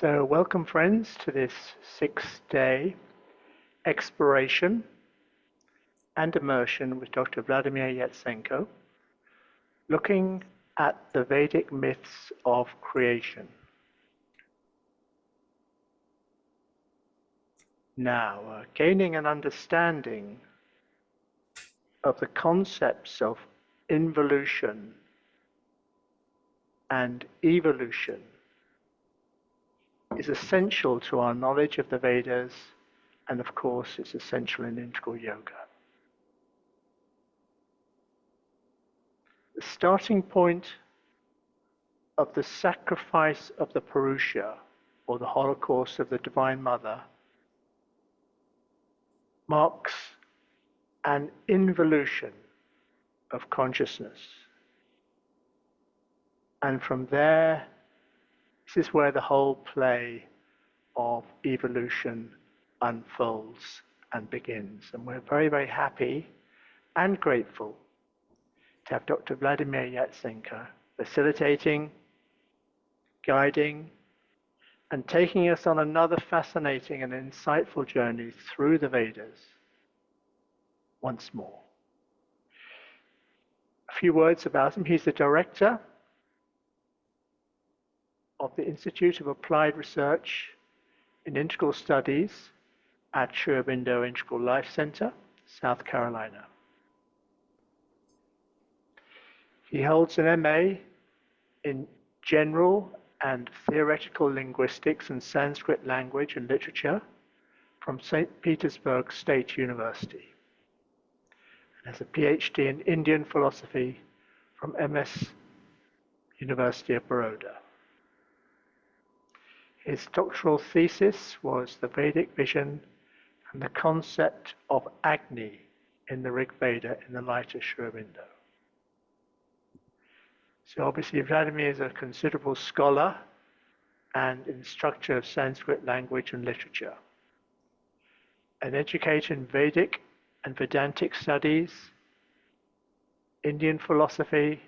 So welcome friends to this 6-day exploration and immersion with Dr. Vladimir Yatsenko, looking at the Vedic myths of creation. Now, gaining an understanding of the concepts of involution and evolution is essential to our knowledge of the Vedas, and of course it's essential in integral yoga. The starting point of the sacrifice of the Purusha, or the Holocaust of the Divine Mother, marks an involution of consciousness. And from there, this is where the whole play of evolution unfolds and begins. And we're very, very happy and grateful to have Dr. Vladimir Yatsenko facilitating, guiding, and taking us on another fascinating and insightful journey through the Vedas once more. A few words about him. He's the director of the Institute of Applied Research in Integral Studies at Sri Aurobindo Integral Life Center, South Carolina. He holds an MA in General and Theoretical Linguistics and Sanskrit Language and Literature from St. Petersburg State University, and has a PhD in Indian Philosophy from MS University of Baroda. His doctoral thesis was the Vedic vision and the concept of Agni in the Rig Veda in the light of Sri Aurobindo. So obviously Vladimir is a considerable scholar and instructor of Sanskrit language and literature. An educator in Vedic and Vedantic studies, Indian philosophy,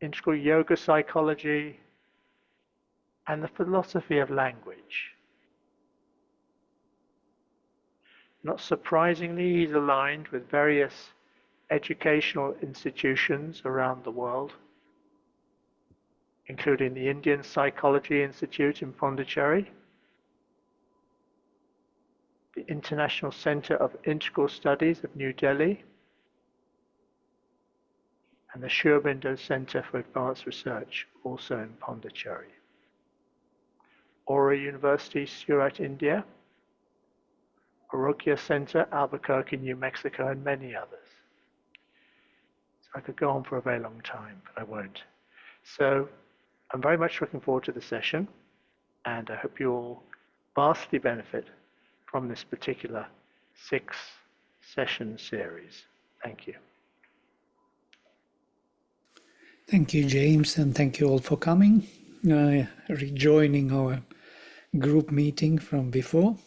integral yoga psychology, and the philosophy of language. Not surprisingly, he's aligned with various educational institutions around the world, including the Indian Psychology Institute in Pondicherry, the International Center of Integral Studies of New Delhi, and the Sri Aurobindo Center for Advanced Research, also in Pondicherry. Aura University, Surat, India, Arogya Center, Albuquerque, New Mexico, and many others. So I could go on for a very long time, but I won't. So I'm very much looking forward to the session, and I hope you all vastly benefit from this particular 6-session series. Thank you. Thank you, James, and thank you all for coming, rejoining our group meeting from before.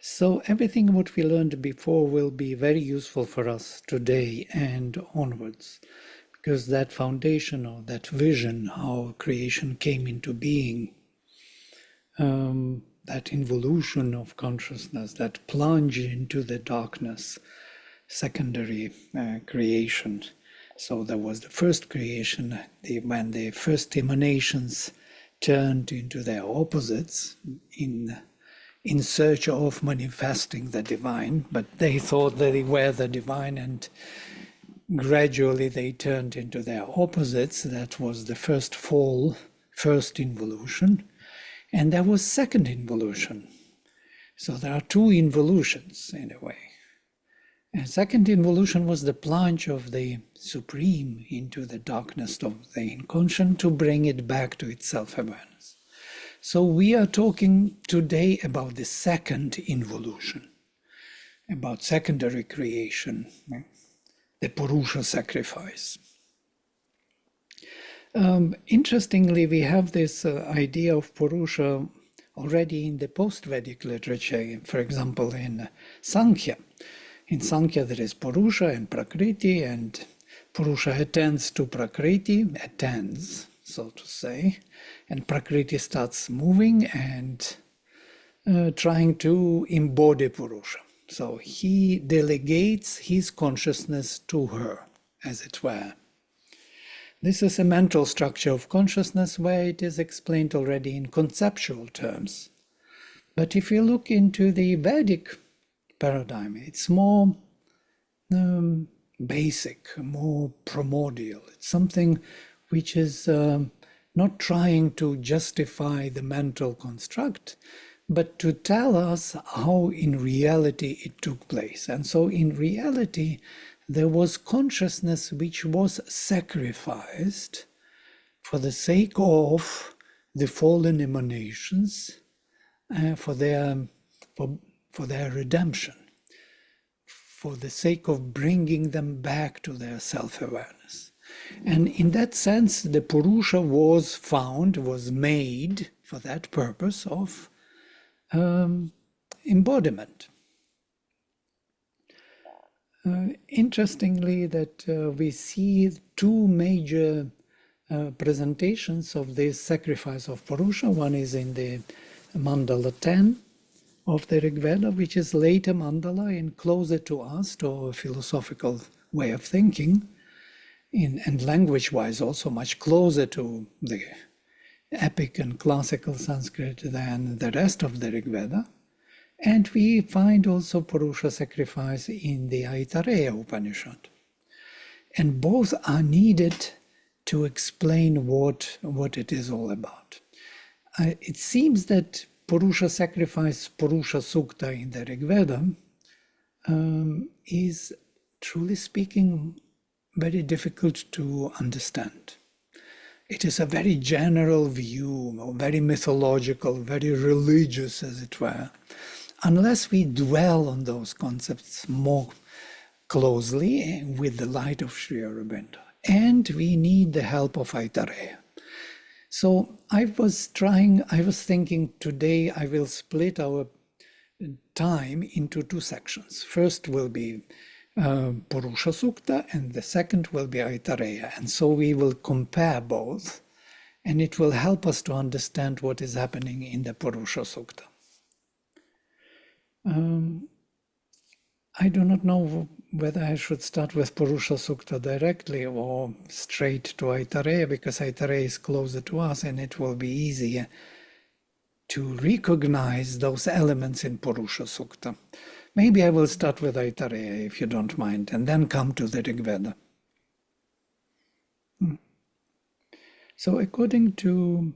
So everything what we learned before will be very useful for us today and onwards, because that foundation or that vision, how creation came into being, that involution of consciousness, that plunge into the darkness, secondary creation. So there was the first creation, when the first emanations turned into their opposites in search of manifesting the divine, but they thought that they were the divine, and gradually they turned into their opposites. That was the first fall, first involution, and there was second involution. So there are two involutions in a way. And second involution was the plunge of the Supreme into the darkness of the inconscient to bring it back to its self-awareness. So we are talking today about the second involution, about secondary creation, the Purusha sacrifice. Interestingly, we have this idea of Purusha already in the post-Vedic literature, for example, in Sankhya. In Sankhya there is Purusha and Prakriti, and Purusha attends to Prakriti, attends. so to say, and Prakriti starts moving and trying to embody Purusha. So he delegates his consciousness to her, as it were. This is a mental structure of consciousness where it is explained already in conceptual terms. But if you look into the Vedic paradigm, it's more basic, more primordial. It's something which is not trying to justify the mental construct, but to tell us how in reality it took place. And so in reality, there was consciousness which was sacrificed for the sake of the fallen emanations, for their redemption, for the sake of bringing them back to their self-awareness. And in that sense, the Purusha was found, was made for that purpose of embodiment. Interestingly, that we see two major presentations of this sacrifice of Purusha. One is in the Mandala 10 of the Rig Veda, which is later mandala and closer to us, to a philosophical way of thinking, and language-wise also much closer to the epic and classical Sanskrit than the rest of the Rig Veda. And we find also Purusha sacrifice in the Aitareya Upanishad. And both are needed to explain what it is all about. It seems that Purusha sacrifice, Purusha Sukta in the Rig Veda, is, truly speaking, very difficult to understand. It is a very general view, very mythological, very religious, as it were. Unless we dwell on those concepts more closely with the light of Sri Aurobindo. And we need the help of Aitareya. So I was thinking today I will split our time into two sections. First will be Purusha Sukta, and the second will be Aitareya. And so we will compare both, and it will help us to understand what is happening in the Purusha Sukta. I do not know whether I should start with Purusha Sukta directly or straight to Aitareya, because Aitareya is closer to us and it will be easier to recognize those elements in Purusha Sukta. Maybe I will start with Aitareya, if you don't mind, and then come to the Rig Veda. So according to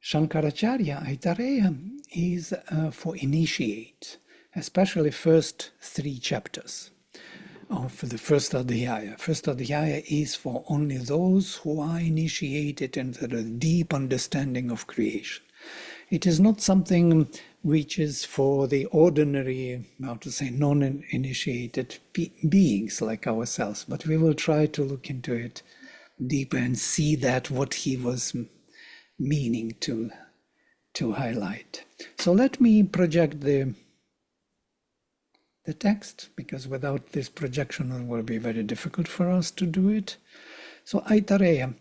Shankaracharya, Aitareya is for initiate, especially first 3 chapters of the first Adhyaya. First Adhyaya is for only those who are initiated into the deep understanding of creation. It is not something which is for the ordinary, how to say, non-initiated beings like ourselves, but we will try to look into it deeper and see that what he was meaning to highlight. So let me project the text, because without this projection it will be very difficult for us to do it. So Aitareya.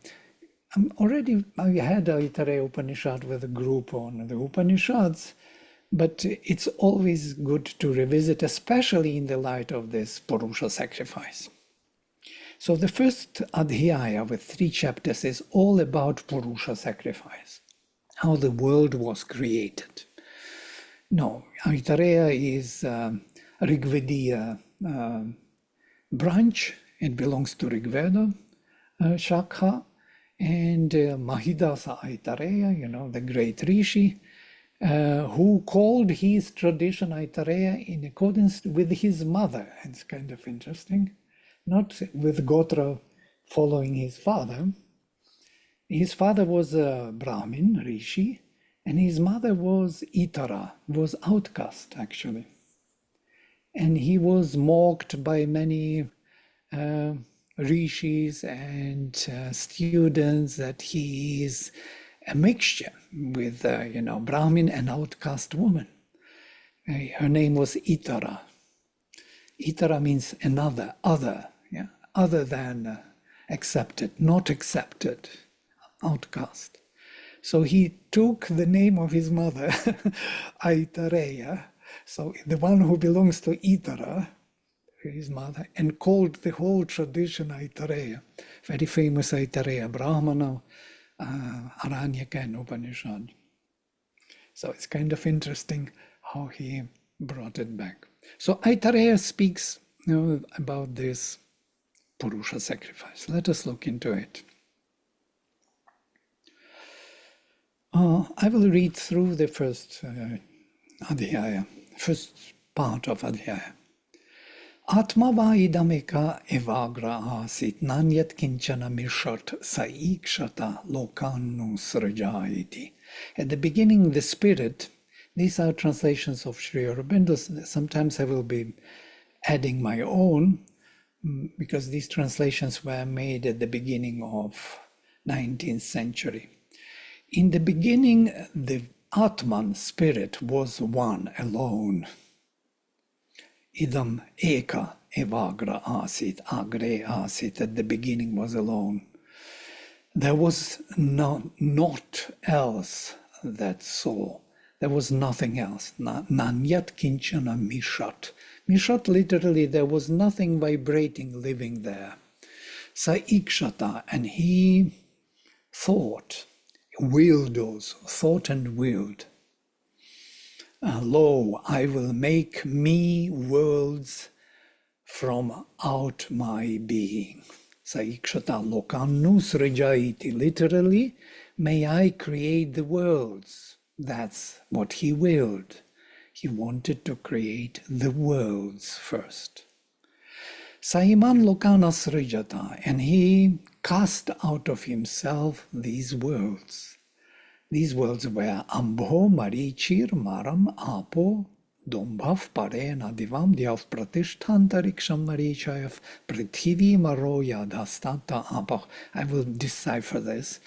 I had Aitareya Upanishad with a group on the Upanishads, but it's always good to revisit, especially in the light of this Purusha sacrifice. So the first Adhyaya with 3 chapters is all about Purusha sacrifice, how the world was created. No, Aitareya is Rigvediya branch. It belongs to Rigveda Shakha, and Mahidasa Aitareya, the great Rishi, who called his tradition Aitareya in accordance with his mother. It's kind of interesting. Not with Gotra following his father. His father was a Brahmin, Rishi, and his mother was Itara, was outcast actually. And he was mocked by many rishis and students that he is a mixture with, Brahmin and outcast woman. Her name was Itara. Itara means another, other, yeah, other than accepted, not accepted, outcast. So he took the name of his mother, Aitareya, so the one who belongs to Itara, his mother, and called the whole tradition Aitareya. Very famous Aitareya, Brahmana, Aranyaka and Upanishad. So it's kind of interesting how he brought it back. So Aitareya speaks about this Purusha sacrifice. Let us look into it. I will read through the first Adhyaya, first part of Adhyaya. Atmava idameka evagra asit nanyat kinchana mishat saikshata lokanu srajayiti. At the beginning, the spirit, these are translations of Sri Aurobindo. Sometimes I will be adding my own, because these translations were made at the beginning of 19th century. In the beginning, the Atman, spirit, was one, alone. Idam eka evagra asit, agre asit, at the beginning was alone. There was not else that saw. There was nothing else. Nanyat kinchana mishat. Mishat, literally, there was nothing vibrating, living there. Saikshata, and he thought, willed those, thought and willed. Lo, I will make me worlds from out my being. Saikshata lokanu srijaiti. Literally, may I create the worlds. That's what he willed. He wanted to create the worlds first. Saiman lokana srijata, and he cast out of himself these worlds. These worlds were Ambho, Marichir, Maram, Apo, Dombhav, Parena, Divam, Dyav, Pratishtantariksham, Marichayav, Prithivi, Maro, Yadhastata, Apah. I will decipher this.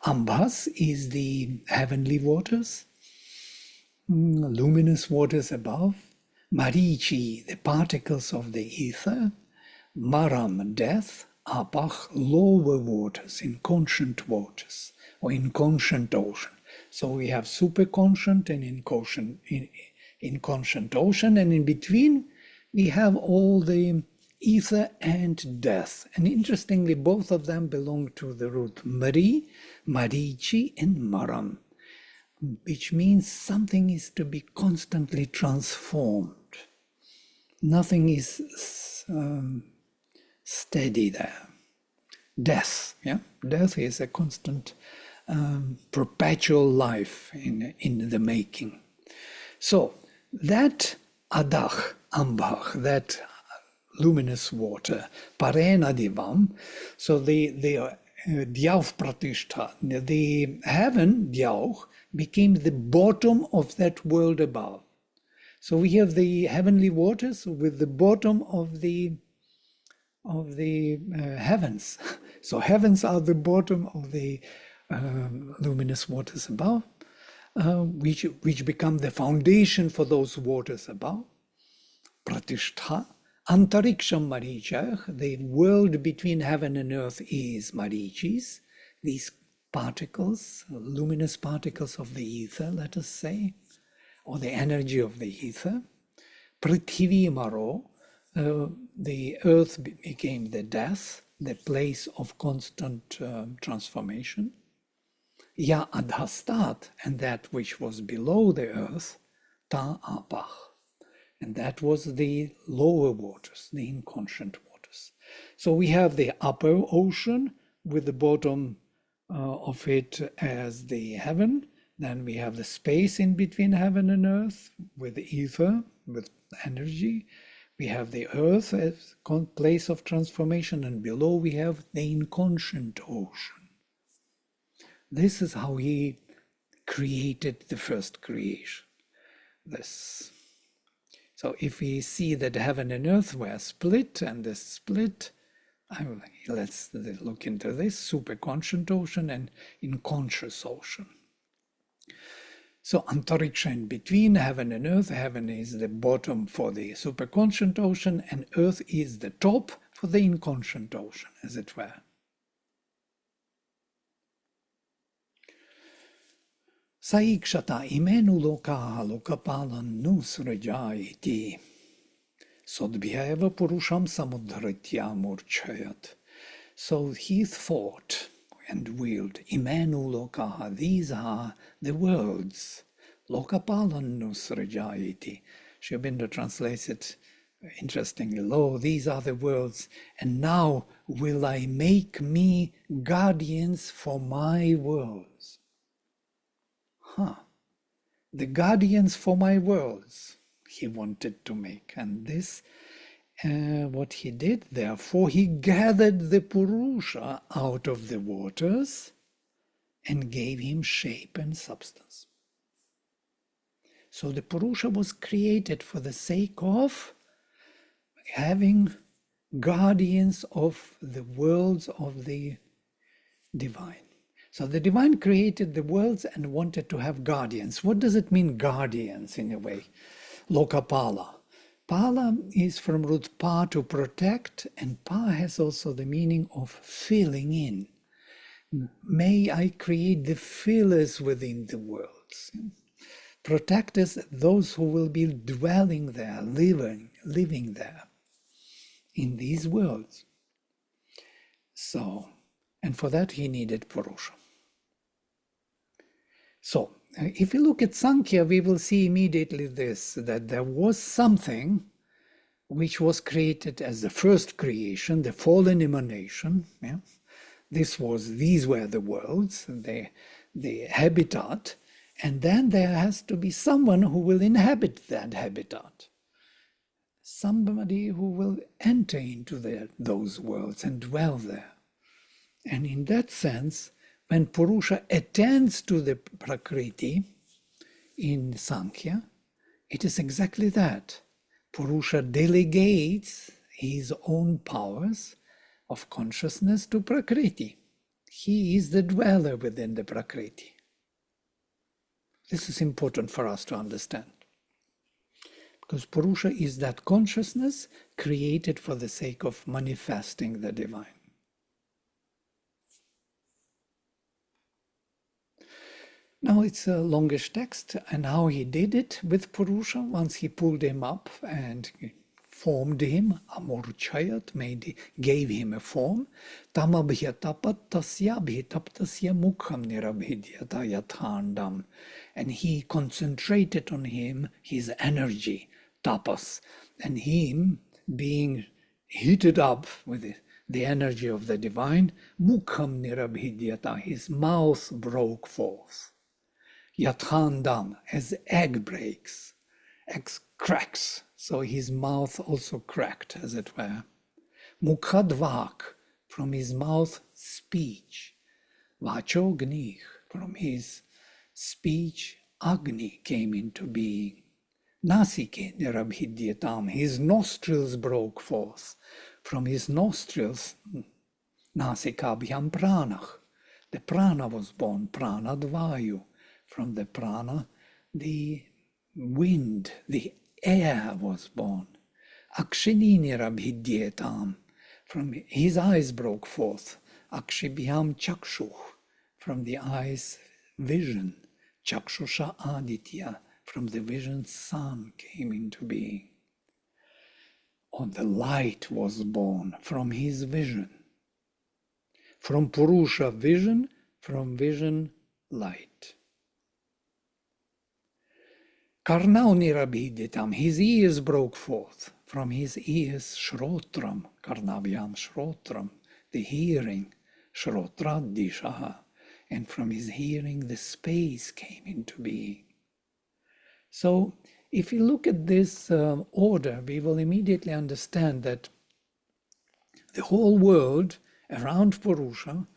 Ambhas is the heavenly waters, luminous waters above. Marichi, the particles of the ether. Maram, death. Apach, lower waters, inconscient waters, or inconscient ocean. So we have superconscient and inconscient ocean, and in between we have all the ether and death. And interestingly, both of them belong to the root Mari, Marichi, and Maram, which means something is to be constantly transformed. Nothing is steady there. Death, yeah, death is a constant, perpetual life in the making. So that adach, ambach, that luminous water, parena divam, so the dyav pratishtha, the heaven dyav became the bottom of that world above. So we have the heavenly waters with the bottom of the heavens. So heavens are the bottom of the luminous waters above, which become the foundation for those waters above. Pratishtha. Antariksham marichah, the world between heaven and earth is marichis, these particles, luminous particles of the ether, let us say, or the energy of the ether. Prithivi maro, the earth became the death, the place of constant transformation. Ya adhastat, and that which was below the earth, ta apach, and that was the lower waters, the inconscient waters. So we have the upper ocean with the bottom of it as the heaven. Then we have the space in between heaven and earth with the ether, with energy. We have the earth as place of transformation, and below we have the inconscient ocean. This is how he created the first creation. This. So if we see that heaven and earth were split, and this split, let's look into this superconscient ocean and inconscious ocean. So Antariksha in between, heaven and earth. Heaven is the bottom for the superconscient ocean, and earth is the top for the inconscient ocean, as it were. Saikshata imenu lokaha lokapalan nusraja iti sodbhyeva purusham samudharitya murchayat. So he thought and willed, imenu lokaha, these are the worlds. Lokapalan nusraja iti. Sri Aurobindo translates it interestingly, lo, these are the worlds, and now will I make me guardians for my worlds. The guardians for my worlds he wanted to make. And this, what he did, therefore, he gathered the Purusha out of the waters and gave him shape and substance. So the Purusha was created for the sake of having guardians of the worlds of the divine. So the divine created the worlds and wanted to have guardians. What does it mean, guardians, in a way? Lokapala. Pala is from root pa, to protect, and pa has also the meaning of filling in. May I create the fillers within the worlds. Protectors, those who will be dwelling there, living there in these worlds. So, and for that he needed Purusha. So, if we look at Sankhya, we will see immediately this, that there was something which was created as the first creation, the fallen emanation. Yeah? These were the worlds, the habitat, and then there has to be someone who will inhabit that habitat. Somebody who will enter into those worlds and dwell there. And in that sense, when Purusha attends to the Prakriti in Sankhya, it is exactly that. Purusha delegates his own powers of consciousness to Prakriti. He is the dweller within the Prakriti. This is important for us to understand. Because Purusha is that consciousness created for the sake of manifesting the divine. Now it's a longish text, and how he did it with Purusha, once he pulled him up and formed him, amorchayat, gave him a form, tamabhyatapat tasya bhitaptasya mukham nirabhidyata yathandam, and he concentrated on him his energy, tapas, and him being heated up with the energy of the divine, mukham nirabhidyata, his mouth broke forth. Yathandam, as egg breaks, egg cracks, so his mouth also cracked, as it were. Mukhadvak, from his mouth speech. Vachognih, from his speech Agni came into being. Nasike nirabhidyatam, his nostrils broke forth. From his nostrils, nasikabhyam pranach, the prana was born, pranadvayu. From the prana, the wind, the air was born. Akshini nirabhidyetam, from his eyes broke forth. Akshibhyam chakshuh, from the eyes vision. Chakshusha aditya, from the vision sun came into being. Or the light was born from his vision. From Purusha vision, from vision light. Karnau nirabhiditam, his ears broke forth. From his ears, shrotram, karnabhyam shrotram, the hearing, shrotra. And from his hearing, the space came into being. So, if we look at this order, we will immediately understand that the whole world around Purusha,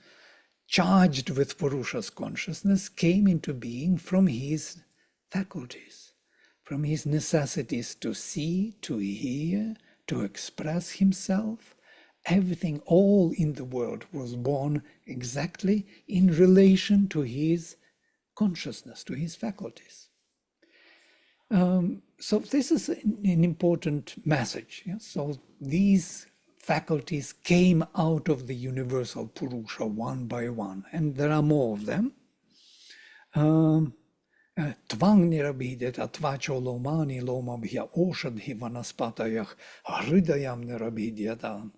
charged with Purusha's consciousness, came into being from his faculties, from his necessities to see, to hear, to express himself. Everything, all in the world was born exactly in relation to his consciousness, to his faculties. So this is an important message. Yeah? So these faculties came out of the universal Purusha one by one, and there are more of them. Tvang nirabhideta tvacho lomani lomabhya oshadhi vanaspatayah hridayam nirabhidyatam.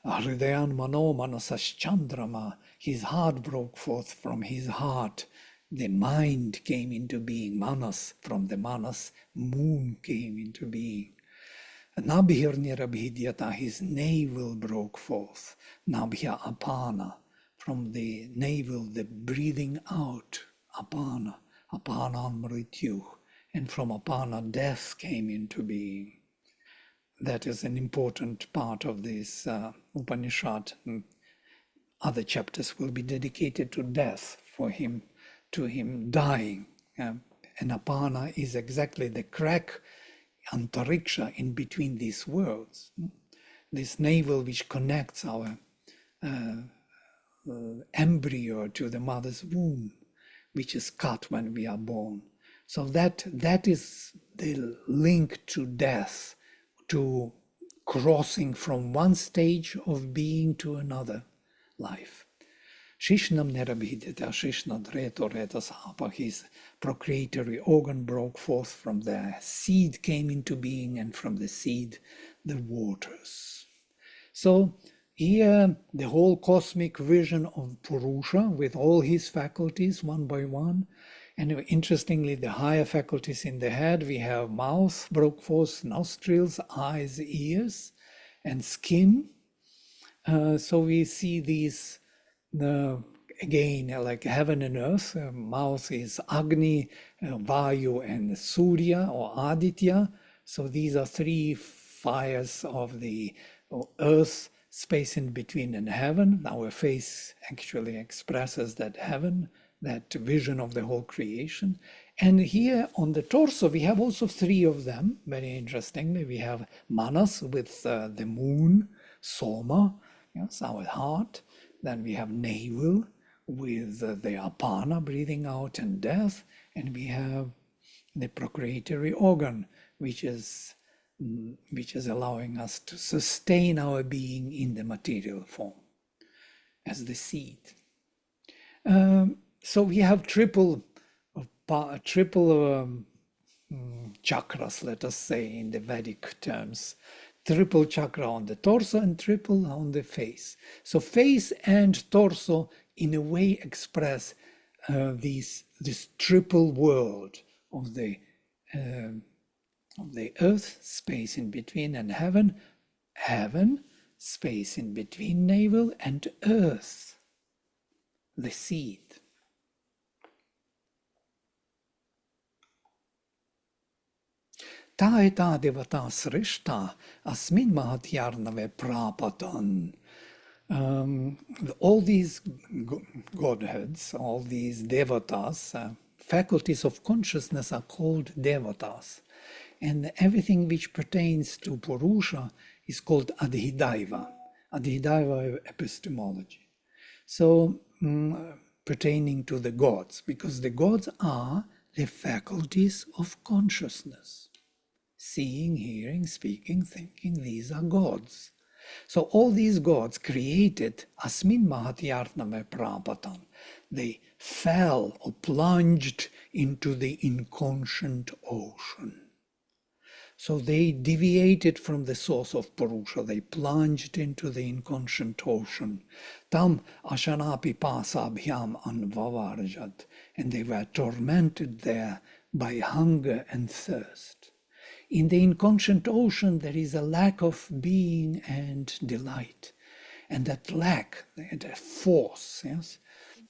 Hridayan mano manasas chandrama. His heart broke forth from his heart. The mind came into being. Manas, from the manas, moon came into being. Nabhir nirabhidyata, his navel broke forth. Nabhya apana, from the navel, the breathing out. Apana, apana mrityu. And from apana, death came into being. That is an important part of this Upanishad. Other chapters will be dedicated to death, for him, to him dying. And apana is exactly the crack, antariksha, in between these worlds. This navel which connects our embryo to the mother's womb, which is cut when we are born. So that is the link to death, to crossing from one stage of being to another life. Shishnam nerabhidita, Shishna dreto retasapa, his procreatory organ broke forth from there. Seed came into being, and from the seed, the waters. So here, the whole cosmic vision of Purusha with all his faculties, one by one. And interestingly, the higher faculties in the head, we have mouth broke forth, nostrils, eyes, ears, and skin. So we see these, again, like heaven and earth. Mouth is Agni, Vayu, and Surya or Aditya. So these are three fires of the earth, space in between, and heaven. Our face actually expresses that heaven, that vision of the whole creation. And here on the torso, we have also three of them. Very interestingly, we have Manas with the moon, Soma, yes, our heart. Then we have navel with the apana, breathing out and death. And we have the procreatory organ, which is allowing us to sustain our being in the material form as the seed. So we have triple chakras, let us say, in the Vedic terms. Triple chakra on the torso and triple on the face. So face and torso in a way express this triple world of the earth, space in between, and heaven, space in between navel, and earth, the seed. Ta eta devata srishta asmin mahatyarnave prapatan. All these godheads, all these devatas, faculties of consciousness are called devatas. And everything which pertains to Purusha is called adhidaiva epistemology. So pertaining to the gods, because the gods are the faculties of consciousness. Seeing, hearing, speaking, thinking, these are gods. So all these gods created asmin mahatyarname prapatan. They fell or plunged into the inconscient ocean. So they deviated from the source of Purusha. They plunged into the inconscient ocean. Tam ashanapi pasabhyam anvavarjat. And they were tormented there by hunger and thirst. In the inconscient ocean, there is a lack of being and delight. And that lack, that force, yes,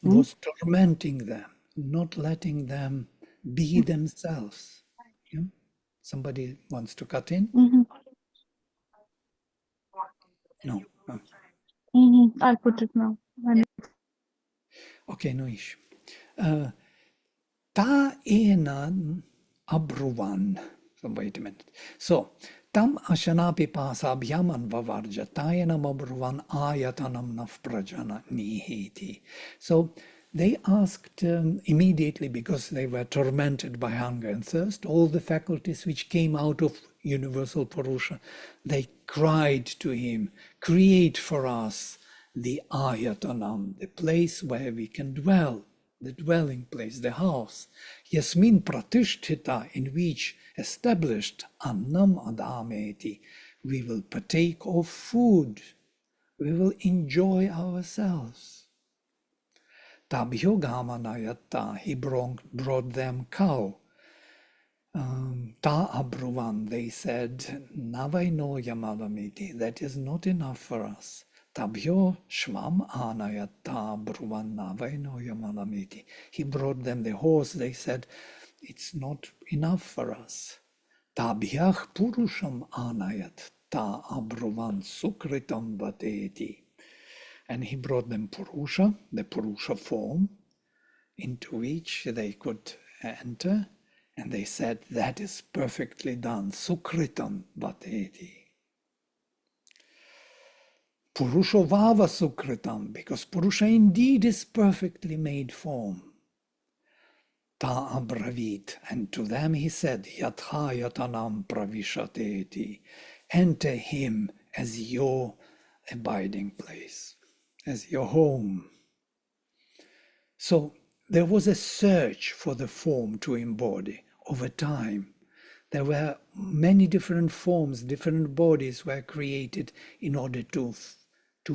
was tormenting them, not letting them be themselves. Yeah? Somebody wants to cut in? No. I put it now. Okay, no issue. Ta enan abruvan. So wait a minute. So, tam ashanapi pasabhyam anvavarja tayanam abruvan ayatanam nafprajana nihiti. So, they asked immediately, because they were tormented by hunger and thirst, all the faculties which came out of universal Purusha, they cried to him, create for us the Ayatanam, the place where we can dwell, the dwelling place, the house. Yasmin pratishtita, in which established annam adameti, we will partake of food, we will enjoy ourselves. Tabhyo gamanayata, he brought them cow. Ta abruvan, they said, navaino yamalamiti, that is not enough for us. Tabhyo shvam anayata abruvan navaino yamalamiti. He brought them the horse, they said, it's not enough for us. Tabhyach purusham anayat ta abruvan sukritam bateti. And he brought them Purusha, the Purusha form, into which they could enter, and they said, that is perfectly done, Sukritam Bhateti. Purusha Vava Sukritam, because Purusha indeed is perfectly made form. Ta Abravit, and to them he said, Yatha Yatanam Pravishateti, enter him as your abiding place, as your home. So there was a search for the form to embody over time. There were many different forms, different bodies were created in order to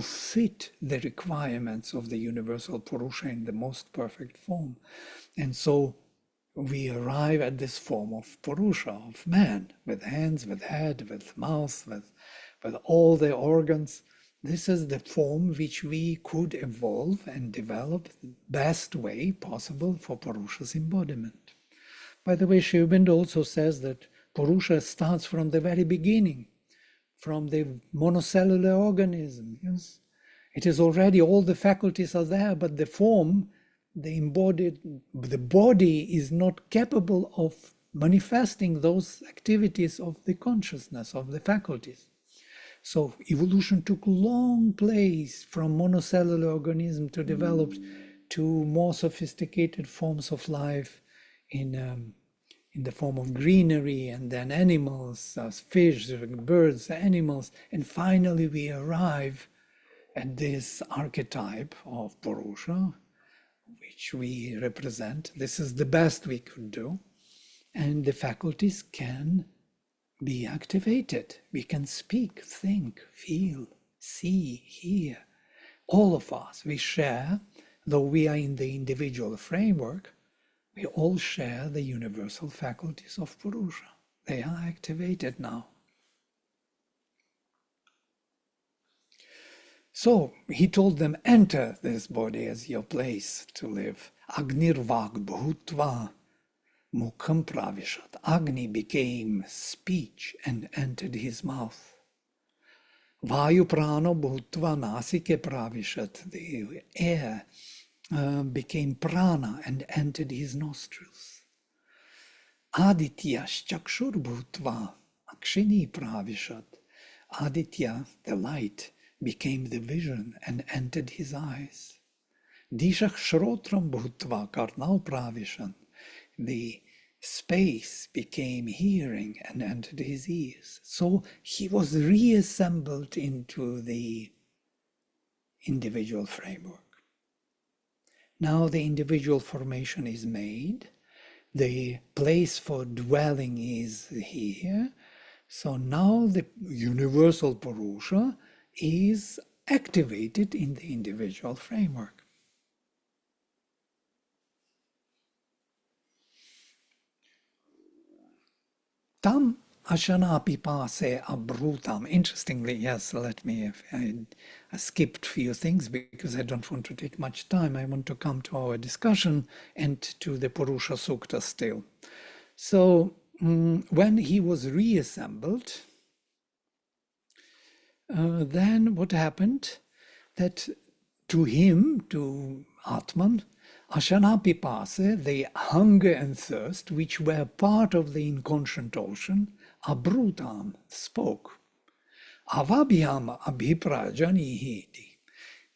fit the requirements of the universal Purusha in the most perfect form. And so we arrive at this form of Purusha, of man, with hands, with head, with mouth, with all the organs. This is the form which we could evolve and develop the best way possible for Purusha's embodiment. By the way, Sri Aurobindo also says that Purusha starts from the very beginning, from the monocellular organism. Yes, it is already, all the faculties are there, but the form, the body is not capable of manifesting those activities of the consciousness, of the faculties. So evolution took long place from monocellular organism to develop to more sophisticated forms of life in the form of greenery, and then animals, fish, birds, animals, and finally we arrive at this archetype of Purusha, which we represent. This is the best we could do, and the faculties can be activated. We can speak, think, feel, see, hear. All of us, we share, though we are in the individual framework, we all share the universal faculties of Purusha. They are activated now. So he told them, enter this body as your place to live. Agnirvag bhutva mukham pravishat. Agni became speech and entered his mouth. Vayu prano bhutva nasike pravishat. The air became prana and entered his nostrils. Aditya chakshur bhutva akshini pravishat. Aditya, the light, became the vision and entered his eyes. Dishak shrotram bhutva karnau pravishan. The space became hearing and entered his ears. So he was reassembled into the individual framework. Now the individual formation is made. The place for dwelling is here. So now the universal Purusha is activated in the individual framework. Tam ashana pipase abrutam. Interestingly, yes, I skipped a few things because I don't want to take much time. I want to come to our discussion and to the Purusha Sukta still. So when he was reassembled, then what happened? That to him, to Atman, Ashana Pipase, the hunger and thirst, which were part of the inconscient ocean, Abrutam, spoke. Avabhyam abhiprajanihiti.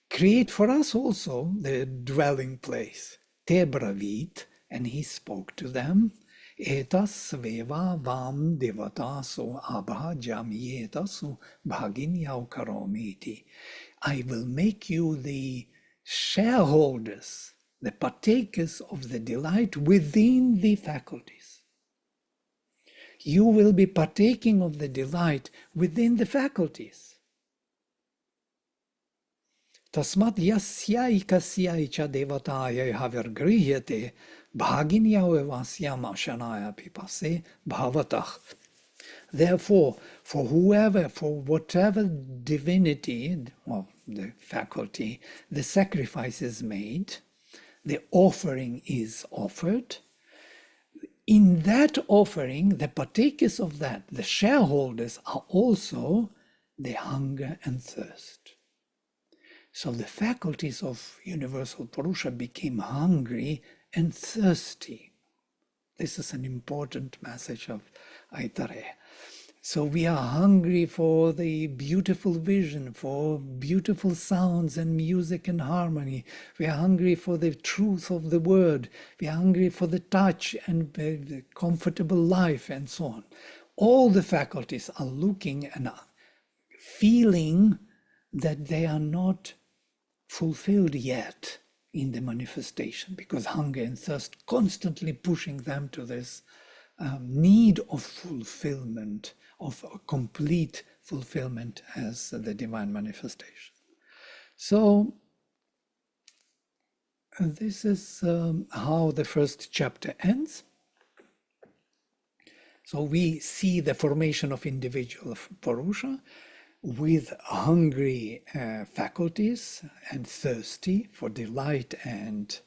create for us also the dwelling place. Te bravit, and he spoke to them. Etas sveva vam devataso abhajam yetasu bhaginyau karomiti. I will make you the shareholders, the partakers of the delight within the faculties. You will be partaking of the delight within the faculties. Tasmat yasyai kasyai cha devataya havergrihete bhaginyau evasyam ashanaya pipase bhavatach. Therefore, for whoever, for whatever divinity of the faculty, the sacrifice is made, the offering is offered, in that offering, the partakers of that, the shareholders, are also the hunger and thirst. So the faculties of universal Purusha became hungry and thirsty. This is an important message of Aitareya. So we are hungry for the beautiful vision, for beautiful sounds and music and harmony. We are hungry for the truth of the word. We are hungry for the touch and the comfortable life and so on. All the faculties are looking and are feeling that they are not fulfilled yet in the manifestation, because hunger and thirst constantly pushing them to this need of fulfillment, of complete fulfillment as the divine manifestation. So this is how the first chapter ends. So we see the formation of individual Purusha with hungry faculties and thirsty for delight and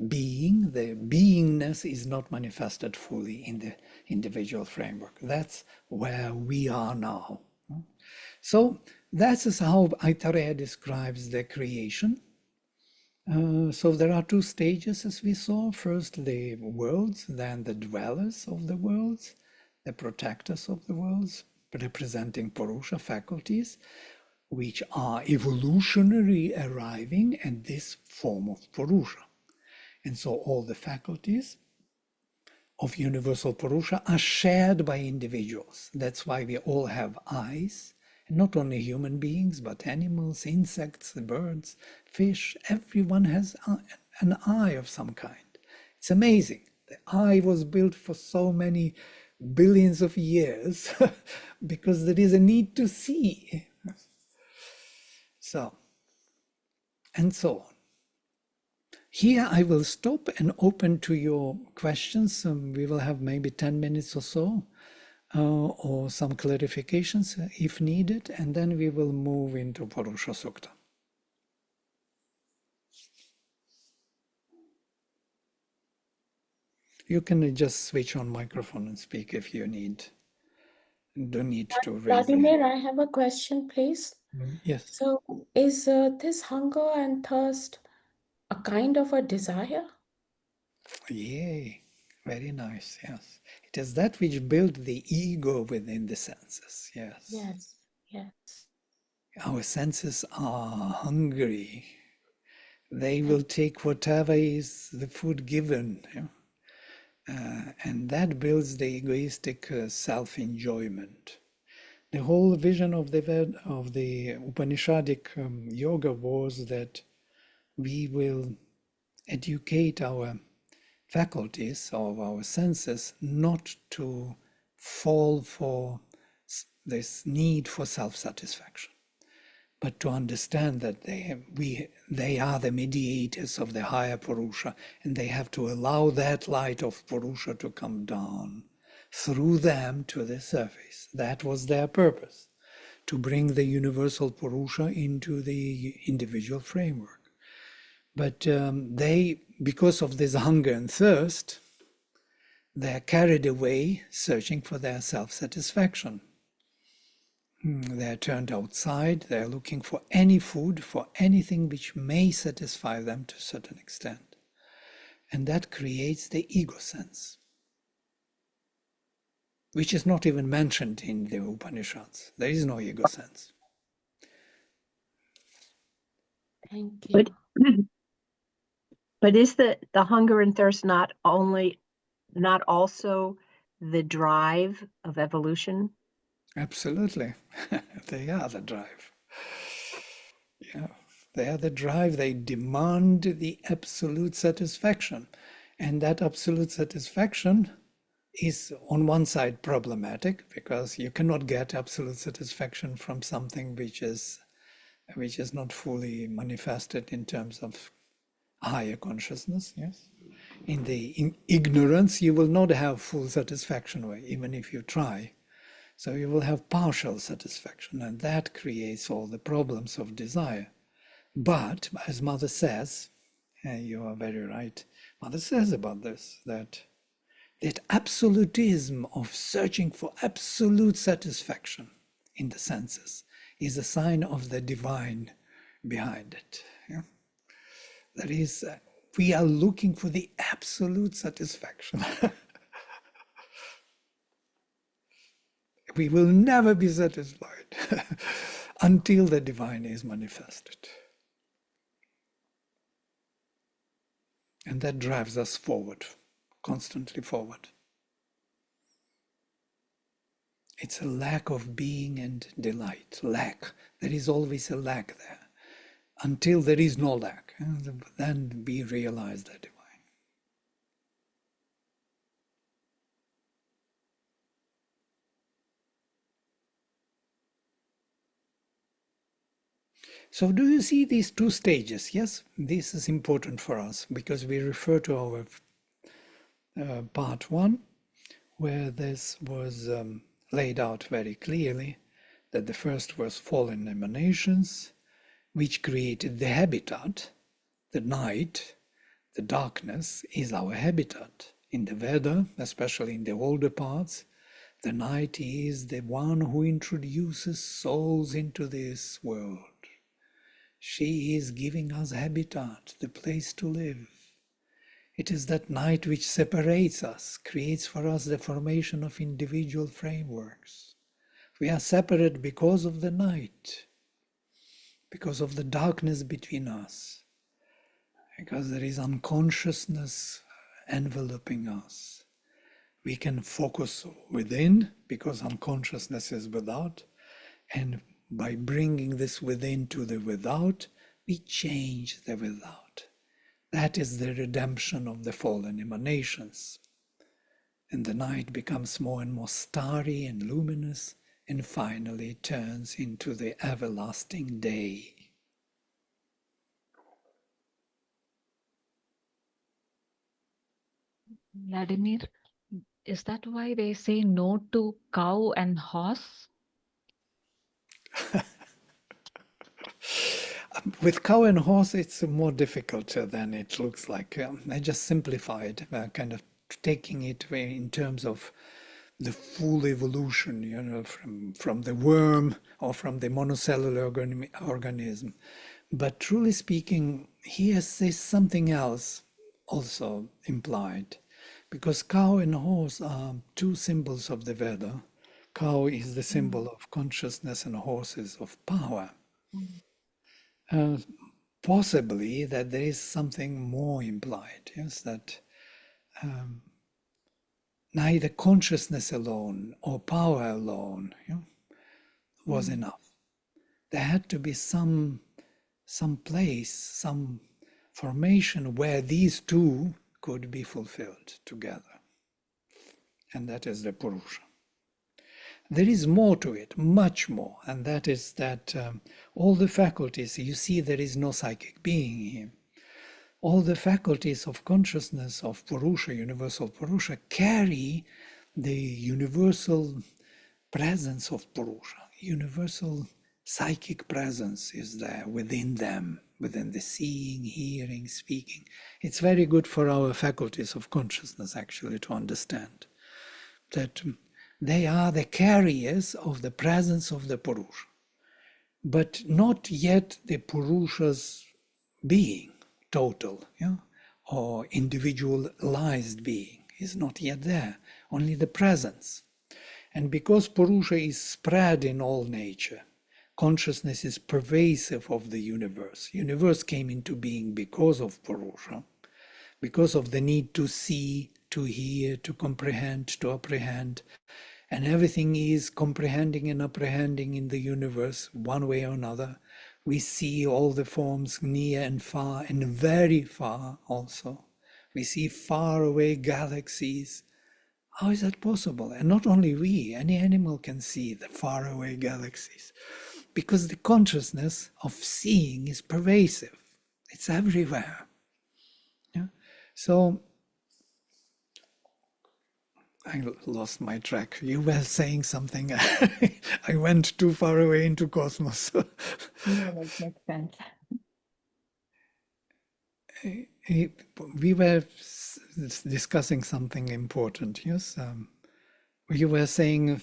being. The beingness is not manifested fully in the individual framework. That's where we are now. So that is how Aitareya describes the creation. So there are two stages, as we saw. First the worlds, then the dwellers of the worlds, the protectors of the worlds, representing Purusha faculties, which are evolutionary arriving at this form of Purusha. And so all the faculties of universal Purusha are shared by individuals. That's why we all have eyes, and not only human beings, but animals, insects, birds, fish. Everyone has an eye of some kind. It's amazing. The eye was built for so many billions of years because there is a need to see. So, and so on. Here I will stop and open to your questions. We will have maybe 10 minutes or so, or some clarifications if needed, and then we will move into Purusha Sukta. You can just switch on microphone and speak if you need. Don't need to raise Vladimir, I have a question, please. Yes. So, is this hunger and thirst a kind of a desire? Yay, very nice, yes. It is that which builds the ego within the senses, yes. Yes, yes. Our senses are hungry. They will take whatever is the food given. And that builds the egoistic self-enjoyment. The whole vision of the Upanishadic yoga was that we will educate our faculties of our senses not to fall for this need for self-satisfaction, but to understand that they are the mediators of the higher Purusha, and they have to allow that light of Purusha to come down through them to the surface. That was their purpose, to bring the universal Purusha into the individual framework. But they, because of this hunger and thirst, they're carried away searching for their self-satisfaction. They're turned outside, they're looking for any food, for anything which may satisfy them to a certain extent. And that creates the ego sense, which is not even mentioned in the Upanishads. There is no ego sense. Thank But you. but is the hunger and thirst not also the drive of evolution? Absolutely. They are the drive. Yeah. They are the drive. They demand the absolute satisfaction. And that absolute satisfaction is on one side problematic because you cannot get absolute satisfaction from something which is not fully manifested in terms of higher consciousness. Yes, in ignorance you will not have full satisfaction, even if you try. So you will have partial satisfaction, and that creates all the problems of desire. But as Mother says, and you are very right, Mother says about this, that absolutism of searching for absolute satisfaction in the senses is a sign of the divine behind it. Yeah? That is, we are looking for the absolute satisfaction. We will never be satisfied until the divine is manifested. And that drives us forward, constantly forward. It's a lack of being and delight. Lack. There is always a lack there. Until there is no lack, then we realize the divine. So do you see these two stages? Yes, this is important for us because we refer to our part one, where this was laid out very clearly, that the first was fallen emanations, which created the habitat. The night, the darkness is our habitat. In the Veda, especially in the older parts, the night is the one who introduces souls into this world. She is giving us habitat, the place to live. It is that night which separates us, creates for us the formation of individual frameworks. We are separate because of the night, because of the darkness between us, because there is unconsciousness enveloping us. We can focus within because unconsciousness is without, and by bringing this within to the without, we change the without. That is the redemption of the fallen emanations. And the night becomes more and more starry and luminous, and finally turns into the everlasting day. Vladimir, is that why they say no to cow and horse? With cow and horse, it's more difficult than it looks like. I just simplified, kind of taking it in terms of the full evolution, from the worm or from the monocellular organism. But truly speaking, here's something else also implied, because cow and horse are two symbols of the Veda. Cow is the symbol of consciousness and horse is of power. Possibly that there is something more implied, yes, that neither consciousness alone or power alone was enough. There had to be some place, some formation where these two could be fulfilled together. And that is the Purusha. There is more to it, much more, and that is that all the faculties, you see there is no psychic being here. All the faculties of consciousness of Purusha, universal Purusha, carry the universal presence of Purusha. Universal psychic presence is there within them, within the seeing, hearing, speaking. It's very good for our faculties of consciousness, actually, to understand that they are the carriers of the presence of the Purusha, but not yet the Purusha's being, total, or individualized being is not yet there, only the presence. And because Purusha is spread in all nature, consciousness is pervasive of the universe. Universe came into being because of Purusha, because of the need to see, to hear, to comprehend, to apprehend. And everything is comprehending and apprehending in the universe one way or another. We see all the forms near and far and very far also. We see far away galaxies. How is that possible? And not only we, any animal can see the far away galaxies. Because the consciousness of seeing is pervasive. It's everywhere. Yeah? So I lost my track. You were saying something. I went too far away into cosmos. No, that makes sense. We were discussing something important, yes? You were saying,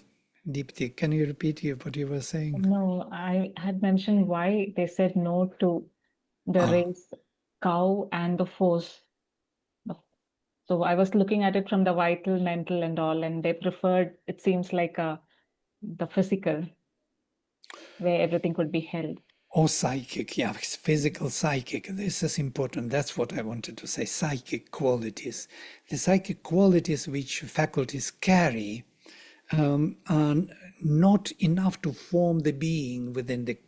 Deepti, can you repeat what you were saying? No, I had mentioned why they said no to the race cow and the force. So I was looking at it from the vital, mental, and all, and they preferred, it seems like the physical, where everything could be held. Or psychic, yeah, physical psychic. This is important. That's what I wanted to say. Psychic qualities. The psychic qualities which faculties carry are not enough to form the being within the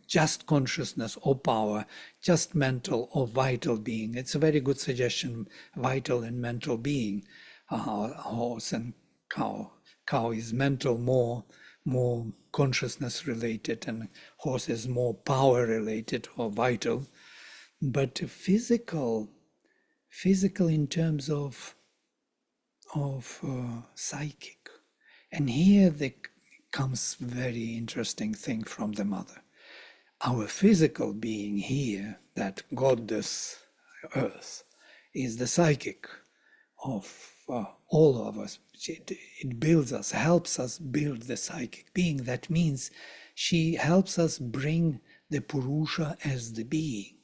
just consciousness or power, just mental or vital being. It's a very good suggestion, vital and mental being. Horse and cow. Cow is mental, more consciousness related, and horse is more power related or vital. But physical in terms of psychic. And here there comes very interesting thing from the mother. Our physical being here, that goddess earth, is the psychic of all of us. It builds us, helps us build the psychic being. That means she helps us bring the Purusha as the being.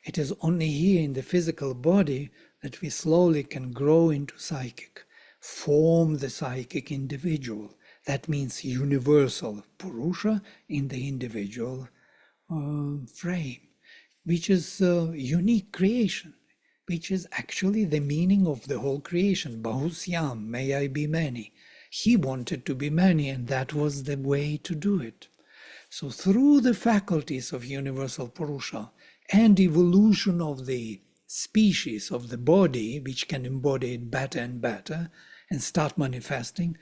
It is only here in the physical body that we slowly can grow into psychic, form the psychic individual. That means universal Purusha in the individual frame, which is a unique creation, which is actually the meaning of the whole creation. Bahusyam, may I be many. He wanted to be many, and that was the way to do it. So through the faculties of universal Purusha and evolution of the species of the body, which can embody it better and better and start manifesting,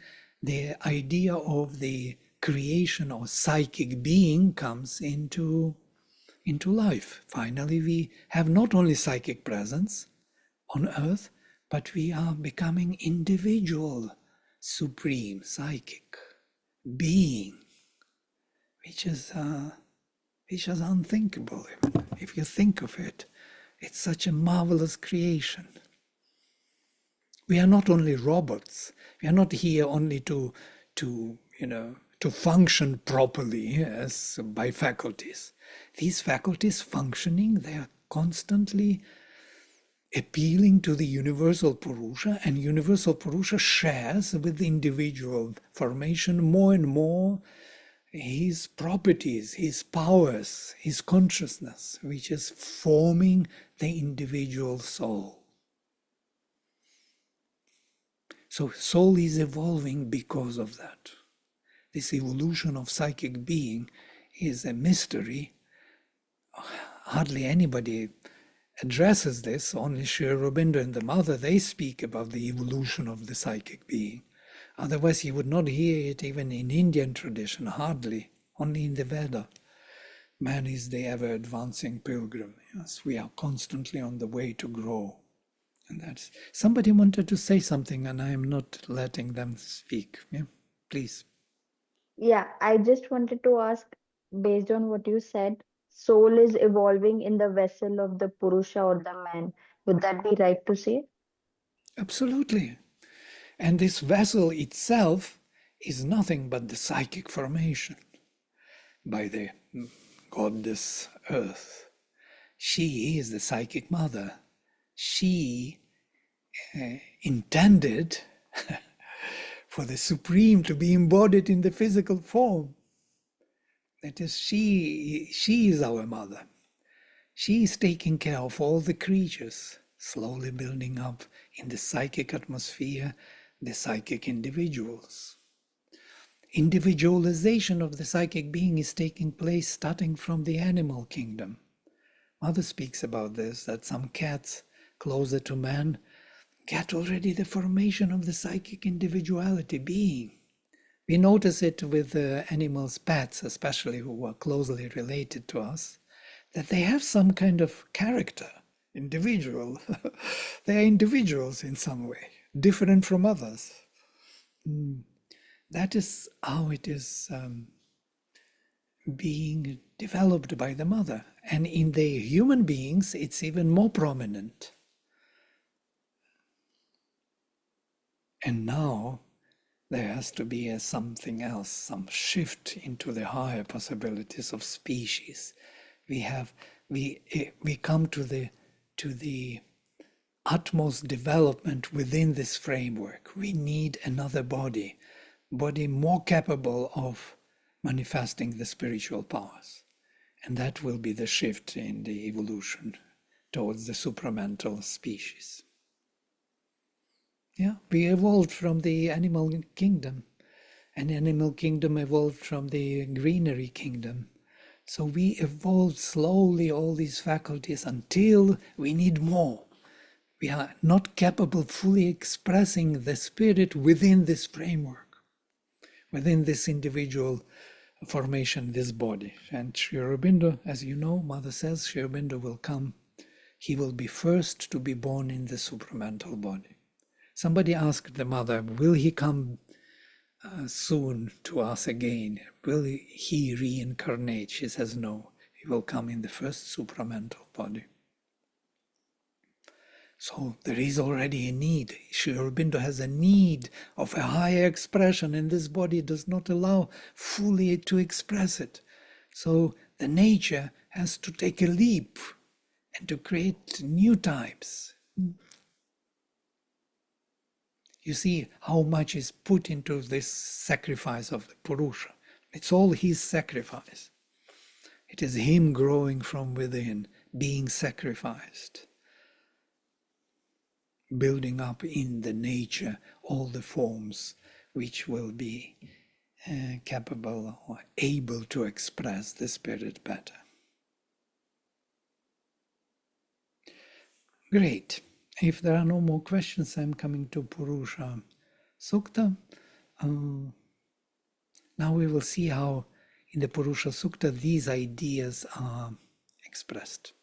the idea of the creation of psychic being comes into life. Finally, we have not only psychic presence on earth, but we are becoming individual, supreme, psychic being, which is unthinkable. If you think of it, it's such a marvelous creation. We are not only robots. We are not here only to function properly as by faculties. These faculties functioning, they are constantly appealing to the universal Purusha, and universal Purusha shares with the individual formation more and more his properties, his powers, his consciousness, which is forming the individual soul. So soul is evolving because of that. This evolution of psychic being is a mystery. Hardly anybody addresses this. Only Sri Aurobindo and the mother, they speak about the evolution of the psychic being. Otherwise you would not hear it even in Indian tradition, hardly, only in the Veda. Man is the ever advancing pilgrim. Yes, we are constantly on the way to grow. And that's, somebody wanted to say something and I am not letting them speak. Yeah, please. Yeah, I just wanted to ask, based on what you said, soul is evolving in the vessel of the Purusha or the man. Would that be right to say? Absolutely. And this vessel itself is nothing but the psychic formation by the goddess earth. She is the psychic mother. She intended for the supreme to be embodied in the physical form. That is, she is our mother. She is taking care of all the creatures, slowly building up in the psychic atmosphere the psychic individuals. Individualization of the psychic being is taking place starting from the animal kingdom. Mother speaks about this, that some cats closer to man get already the formation of the psychic individuality being. We notice it with animals, pets especially, who are closely related to us, that they have some kind of character, individual. They are individuals in some way, different from others. That is how it is being developed by the mother. And in the human beings, it's even more prominent. And now there has to be something else, some shift into the higher possibilities of species. We come to the utmost development within this framework. We need another body more capable of manifesting the spiritual powers. And that will be the shift in the evolution towards the supramental species. Yeah, we evolved from the animal kingdom, and the animal kingdom evolved from the greenery kingdom. So we evolved slowly all these faculties until we need more. We are not capable of fully expressing the spirit within this framework, within this individual formation, this body. And Sri Aurobindo, as you know, Mother says, Sri Aurobindo will come. He will be first to be born in the supramental body. Somebody asked the mother, will he come soon to us again? Will he reincarnate? She says, no, he will come in the first supramental body. So there is already a need. Sri Aurobindo has a need of a higher expression, and this body does not allow fully to express it. So the nature has to take a leap and to create new types. You see how much is put into this sacrifice of the Purusha. It's all his sacrifice. It is him growing from within, being sacrificed, building up in the nature all the forms which will be capable or able to express the spirit better. Great. If there are no more questions, I'm coming to Purusha Sukta. Now we will see how in the Purusha Sukta these ideas are expressed.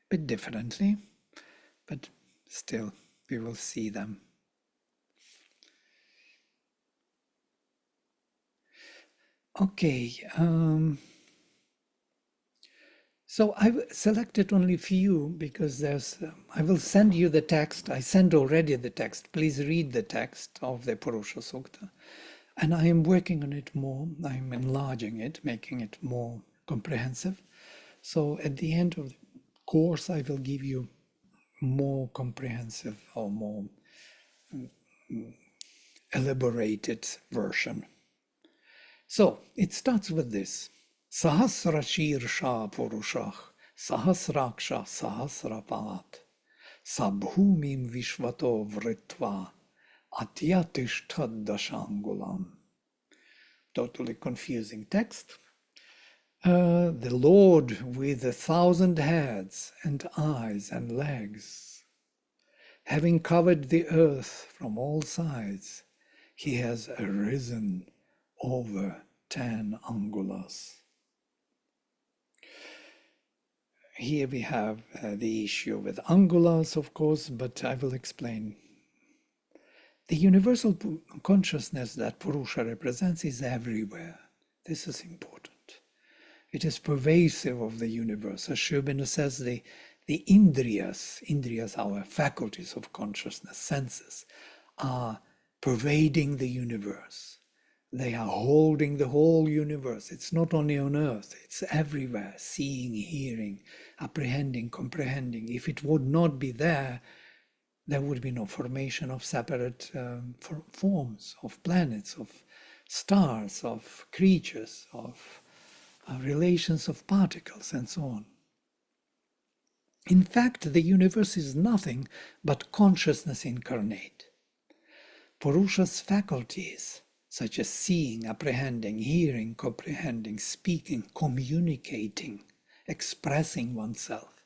A bit differently, but still we will see them. Okay. So I've selected only few because I will send you the text. I sent already the text. Please read the text of the Purusha Sukta. And I am working on it more. I'm enlarging it, making it more comprehensive. So at the end of the course, I will give you more comprehensive or more elaborated version. So it starts with this. Sahasra Shirsha Purushah, Sahasraksha Sahasrapat, Sabhumim Vishvato Vritva, Atyatishthad Dashangulam. Totally confusing text. The Lord with 1,000 heads and eyes and legs, having covered the earth from all sides, he has arisen over 10 angulas. Here we have the issue with angulas, of course, but I will explain. The universal consciousness that Purusha represents is everywhere. This is important. It is pervasive of the universe. As Sri Aurobindo says, the indriyas, our faculties of consciousness, senses, are pervading the universe. They are holding the whole universe. It's not only on earth, it's everywhere, seeing, hearing, apprehending, comprehending. If it would not be there, there would be no formation of separate forms, of planets, of stars, of creatures, of relations of particles, and so on. In fact, the universe is nothing but consciousness incarnate. Purusha's faculties, such as seeing, apprehending, hearing, comprehending, speaking, communicating, expressing oneself,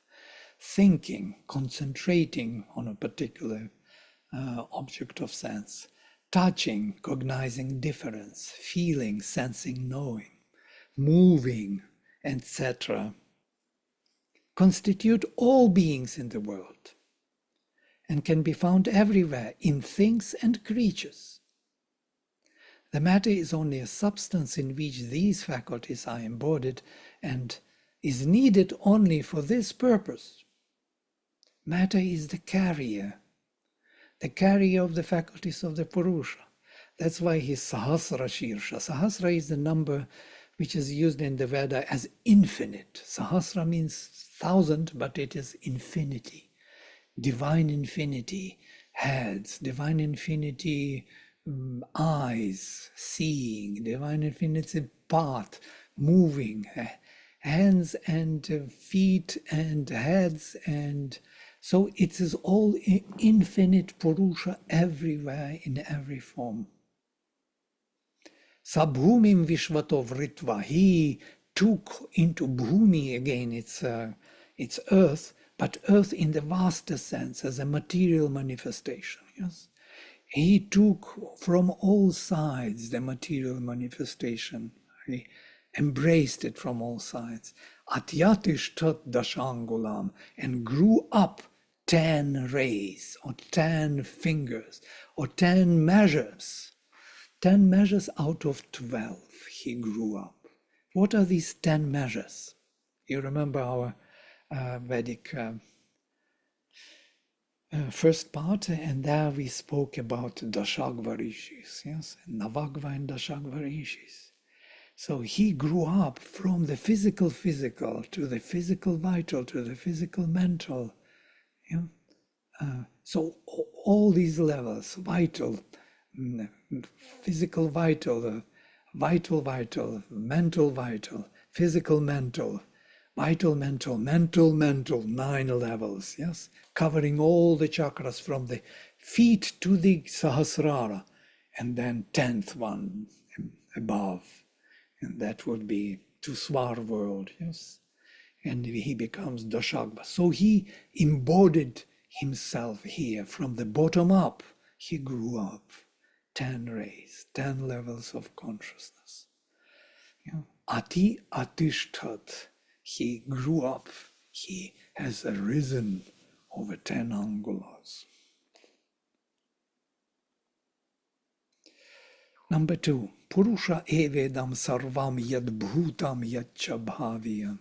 thinking, concentrating on a particular object of sense, touching, cognizing difference, feeling, sensing, knowing, moving, etc., constitute all beings in the world and can be found everywhere in things and creatures. The matter is only a substance in which these faculties are embodied and is needed only for this purpose. Matter is the carrier of the faculties of the Purusha. That's why he's Sahasra Shirsha. Sahasra is the number which is used in the Veda as infinite. Sahasra means 1,000, but it is infinity. Divine infinity, heads, divine infinity, eyes, seeing, divine infinity, path, moving, hands and feet and heads, and so it is all infinite Purusha everywhere in every form. Sabhumim Vishvato Vritva, he took into Bhumi again, it's earth, but earth in the vaster sense as a material manifestation. Yes, he took from all sides the material manifestation. He embraced it from all sides. Atyatishtat dashangulam, and grew up 10 rays or 10 fingers or 10 measures. 10 measures out of 12 he grew up. What are these 10 measures? You remember our Vedic first part, and there we spoke about Dashagva Rishis, yes, Navagva and Dashagva Rishis. So he grew up from the physical to the physical vital to the physical mental. Yeah? So all these levels, vital, physical vital, vital, mental vital, physical mental, vital mental, mental, 9 levels, yes, covering all the chakras from the feet to the Sahasrara, and then 10th one above, and that would be to Swar world, yes, and he becomes Dashagva. So he embodied himself here from the bottom up. He grew up 10 rays, 10 levels of consciousness. Yeah. Ati atishtat, he grew up, he has arisen over 10 angulas. Number 2, Purusha evedam sarvam yad bhutam yaccha bhaviyam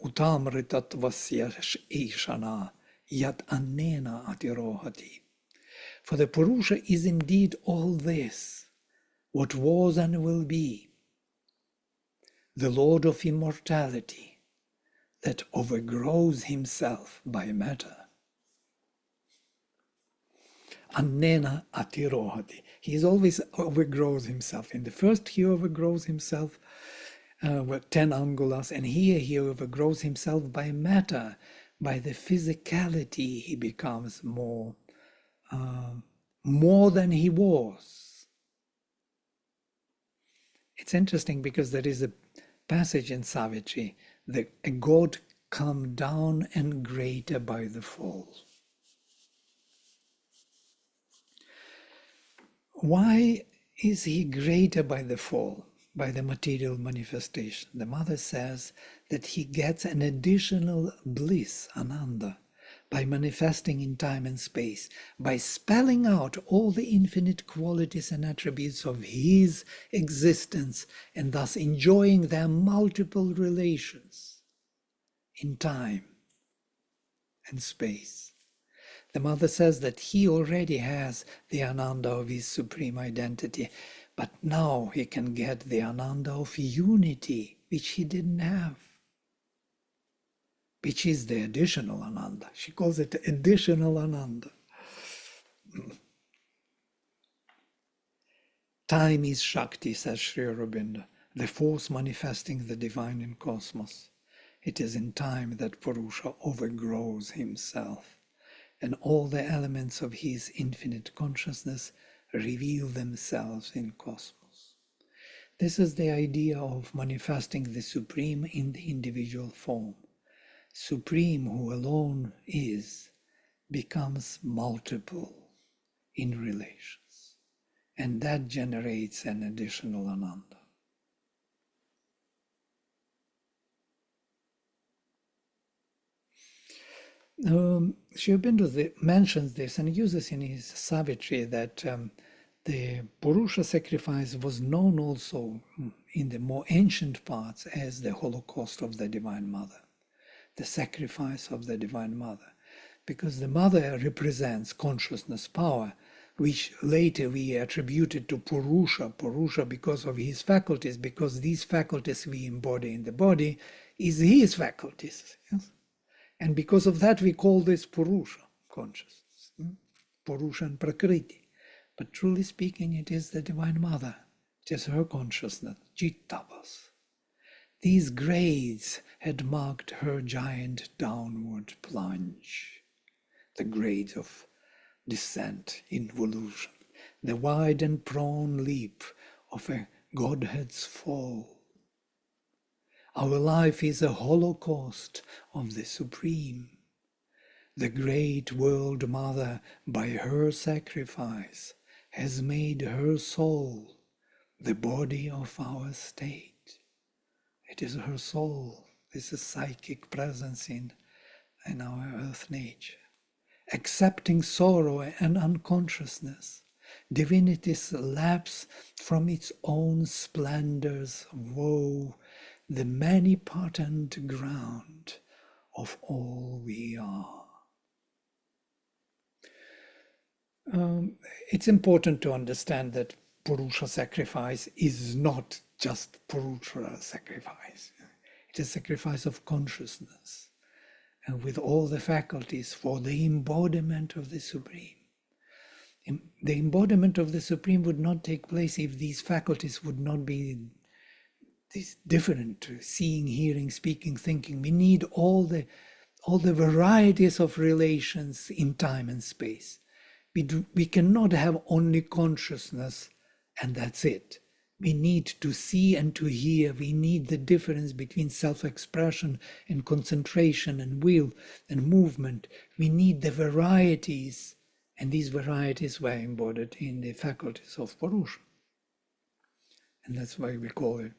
utamritatvasya ishana yad annena atirohati. For the Purusha is indeed all this, what was and will be, the Lord of immortality that overgrows himself by matter. Annena atirohati. He always overgrows himself. In the first he overgrows himself with 10 angulas, and here he overgrows himself by matter, by the physicality. He becomes more than he was. It's interesting because there is a passage in Savitri, a god come down and greater by the fall. Why is he greater by the fall, by the material manifestation? The mother says that he gets an additional bliss, ananda, by manifesting in time and space, by spelling out all the infinite qualities and attributes of his existence, and thus enjoying their multiple relations in time and space. The mother says that he already has the ananda of his supreme identity, but now he can get the ananda of unity, which he didn't have, which is the additional ananda. She calls it additional ananda. Time is Shakti, says Sri Aurobindo. the force manifesting the divine in cosmos. It is in time that Purusha overgrows himself, and all the elements of his infinite consciousness reveal themselves in cosmos. This is the idea of manifesting the Supreme in the individual form. Supreme, who alone is, becomes multiple in relations, and that generates an additional Ananda. Sri Aurobindo mentions this and uses in his Savitri that the Purusha sacrifice was known also in the more ancient parts as the Holocaust of the Divine Mother, the sacrifice of the Divine Mother, because the Mother represents consciousness power, which later we attributed to Purusha. Purusha, because of his faculties, because these faculties we embody in the body, is his faculties. Yes? And because of that, we call this Purusha, consciousness, Purusha and Prakriti. But truly speaking, it is the Divine Mother. It is her consciousness, Chittavas. These grades had marked her giant downward plunge, the grades of descent, involution, the wide and prone leap of a Godhead's fall. Our life is a holocaust of the Supreme. The great World Mother, by her sacrifice, has made her soul the body of our state. It is her soul, this is psychic presence in our earth nature. Accepting sorrow and unconsciousness, divinity's lapse from its own splendors, woe, the many-patterned ground of all we are. It's important to understand that Purusha sacrifice is not just Purusha sacrifice. It is sacrifice of consciousness, and with all the faculties for the embodiment of the Supreme. The embodiment of the Supreme would not take place if these faculties would not be different, seeing, hearing, speaking, thinking. We need all the varieties of relations in time and space. We cannot have only consciousness and that's it. We need to see and to hear. We need the difference between self-expression and concentration and will and movement. We need the varieties, and these varieties were embodied in the faculties of Purusha. And that's why we call it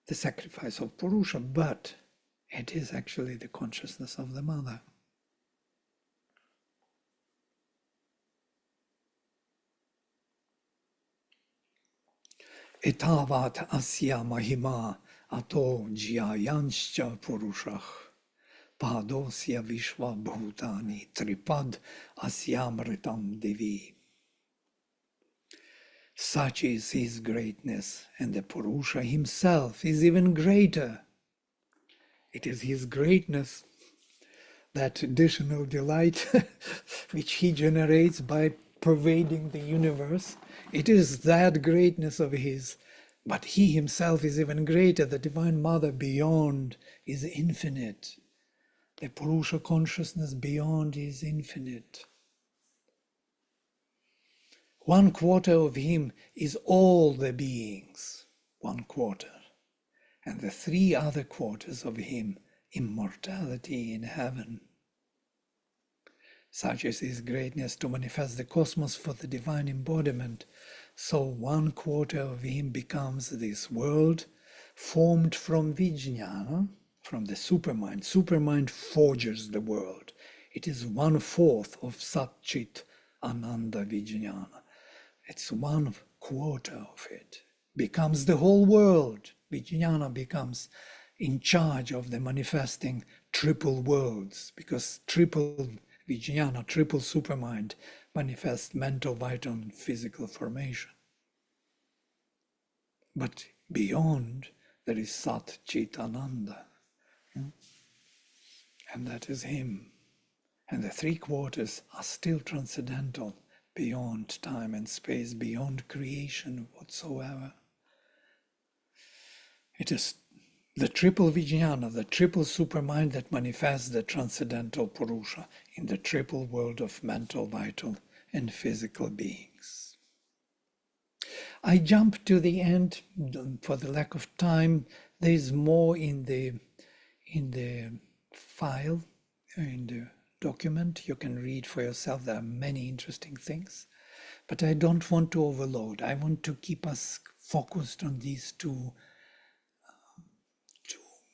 the sacrifice of Purusha, but it is actually the consciousness of the Mother. Etavat asya mahima ato jyayanscha purushach padosya vishva bhutani tripad asyamritam devi. Such is his greatness, and the Purusha himself is even greater. It is his greatness, that additional delight which he generates by pervading the universe. It is that greatness of his, but he himself is even greater. The Divine Mother beyond is infinite. The Purusha consciousness beyond is infinite. 1/4 of him is all the beings, 1/4. And the 3 other quarters of him, immortality in heaven. Such is his greatness to manifest the cosmos for the divine embodiment. So 1/4 of him becomes this world formed from Vijnana, from the supermind. Supermind forges the world. It is 1/4 of Sat Chit Ananda Vijnana. It's 1/4 of it. Becomes the whole world. Vijnana becomes in charge of the manifesting triple worlds, because triple Vijnana, triple supermind, manifests mental, vital, and physical formation. But beyond, there is Sat Chit Ananda. And that is him. And the 3/4 are still transcendental, beyond time and space, beyond creation whatsoever. It is the triple Vijnana, the triple supermind that manifests the transcendental Purusha in the triple world of mental, vital, and physical beings. I jump to the end for the lack of time. There is more in the file, in the document. You can read for yourself. There are many interesting things, but I don't want to overload. I want to keep us focused on these two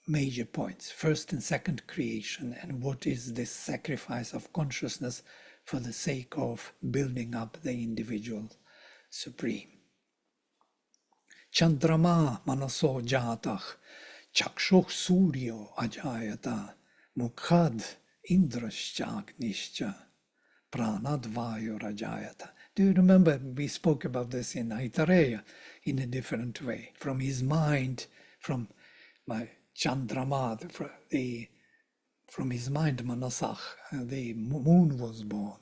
major points: first and second creation, and what is this sacrifice of consciousness for the sake of building up the individual supreme. Chandrama manaso jatach chakshuh suryo ajayata mukhad indrashchagnischa pranadvayo rajayata. Do you remember we spoke about this in Aitareya in a different way? From his mind, from my Chandrama, from his mind Manasach, the moon was born.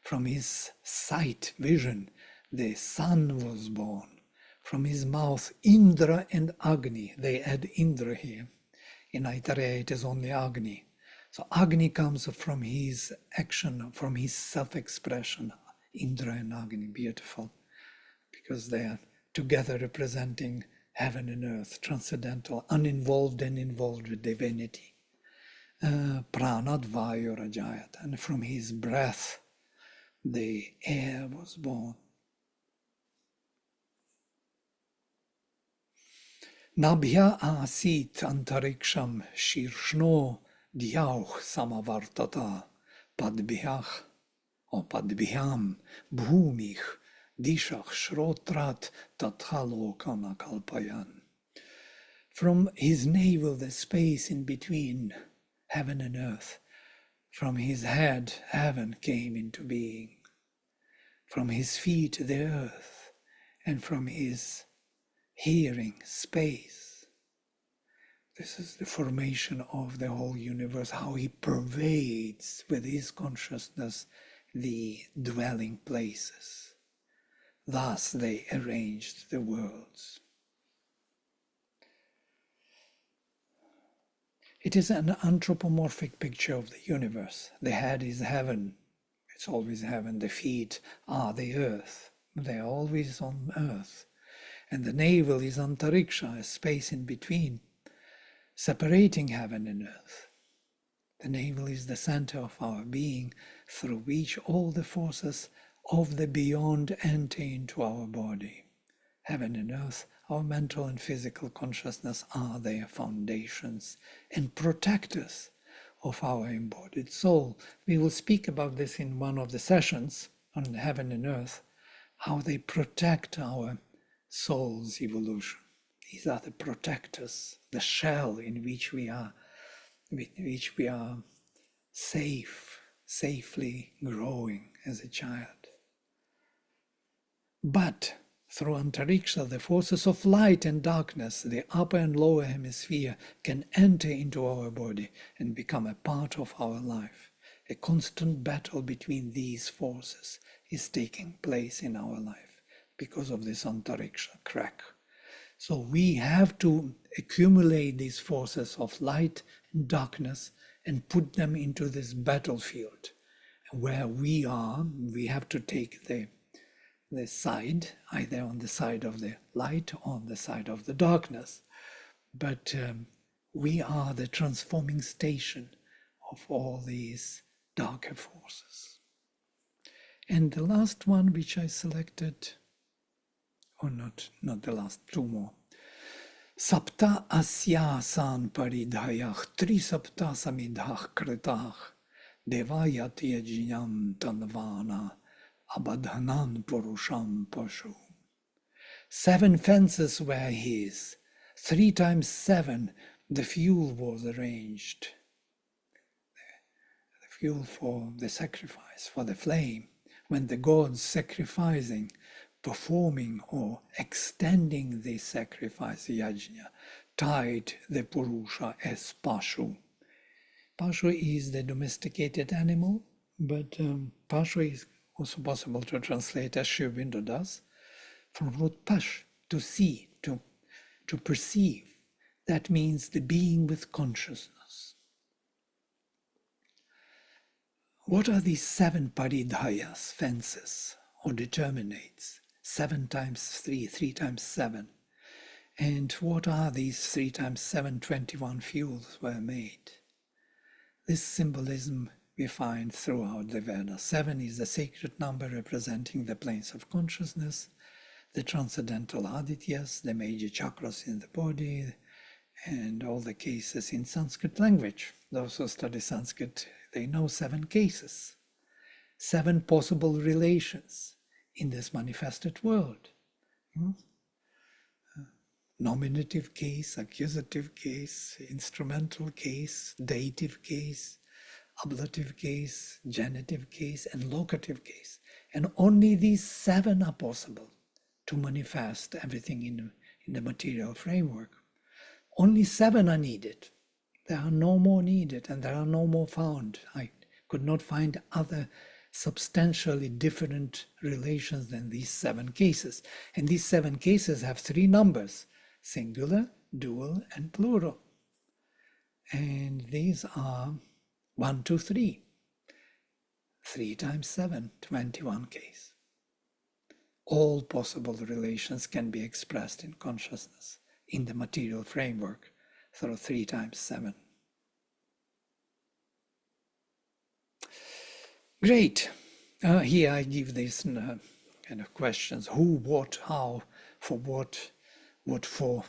From his sight, vision, the sun was born. From his mouth, Indra and Agni. They add Indra here. In Aitareya it is only Agni. So Agni comes from his action, from his self-expression. Indra and Agni, beautiful, because they are together representing heaven and earth, transcendental, uninvolved and involved with divinity. Pranadvayo Rajayat, and from his breath the air was born. Nabhya asit antariksham shirshno dyauch samavartata padbhyach or padbhyam bhumich dishach shrotrat tathalokana kalpayan. From his navel, the space in between heaven and earth. From his head, heaven came into being. From his feet, the earth. And from his hearing, space. This is the formation of the whole universe, how he pervades with his consciousness the dwelling places. Thus they arranged the worlds. It is an anthropomorphic picture of the universe. The head is heaven. It's always heaven. The feet are the earth. They are always on earth. And the navel is antariksha, a space in between, separating heaven and earth. The navel is the center of our being, through which all the forces of the beyond enter into our body. Heaven and earth, our mental and physical consciousness, are their foundations and protectors of our embodied soul. We will speak about this in one of the sessions on heaven and earth, how they protect our soul's evolution. These are the protectors, the shell in which we are safely growing as a child. But through antariksha, the forces of light and darkness, the upper and lower hemisphere, can enter into our body and become a part of our life. A constant battle between these forces is taking place in our life because of this antariksha crack. So we have to accumulate these forces of light and darkness and put them into this battlefield where we have to take the side, either on the side of the light or on the side of the darkness. But we are the transforming station of all these darker forces. And the last one which I selected, or not the last, two more. Sapta asyasan paridhayach tri sapta samidhach kritach devayati yajnam tanvana abadhanan purusham pashu. 7 fences were his. 3 times 7 the fuel was arranged. The fuel for the sacrifice, for the flame. When the gods sacrificing, performing or extending the sacrifice, yajna, tied the Purusha as Pashu. Pashu is the domesticated animal, but Pashu is also possible to translate as Sri Aurobindo does, from root pash, to see, to perceive. That means the being with consciousness. What are these 7 paridhayas, fences, or determinates? 7 times 3, 3 times 7. And what are these 3 times 7, 21 fuels were made? This symbolism we find throughout the Veda. 7 is the sacred number representing the planes of consciousness, the transcendental adityas, the major chakras in the body, and all the cases in Sanskrit language. Those who study Sanskrit, they know 7 cases, 7 possible relations in this manifested world. Nominative case, accusative case, instrumental case, dative case, ablative case, genitive case, and locative case. And only these 7 are possible to manifest everything in the material framework. Only 7 are needed. There are no more needed, and there are no more found. I could not find other substantially different relations than these 7 cases. And these 7 cases have 3 numbers: singular, dual, and plural. And these are 1, 2, 3. 3 times 7, 21 case. All possible relations can be expressed in consciousness, in the material framework, through 3 times 7. Great. Here I give these kind of questions: who, what, how, for what for,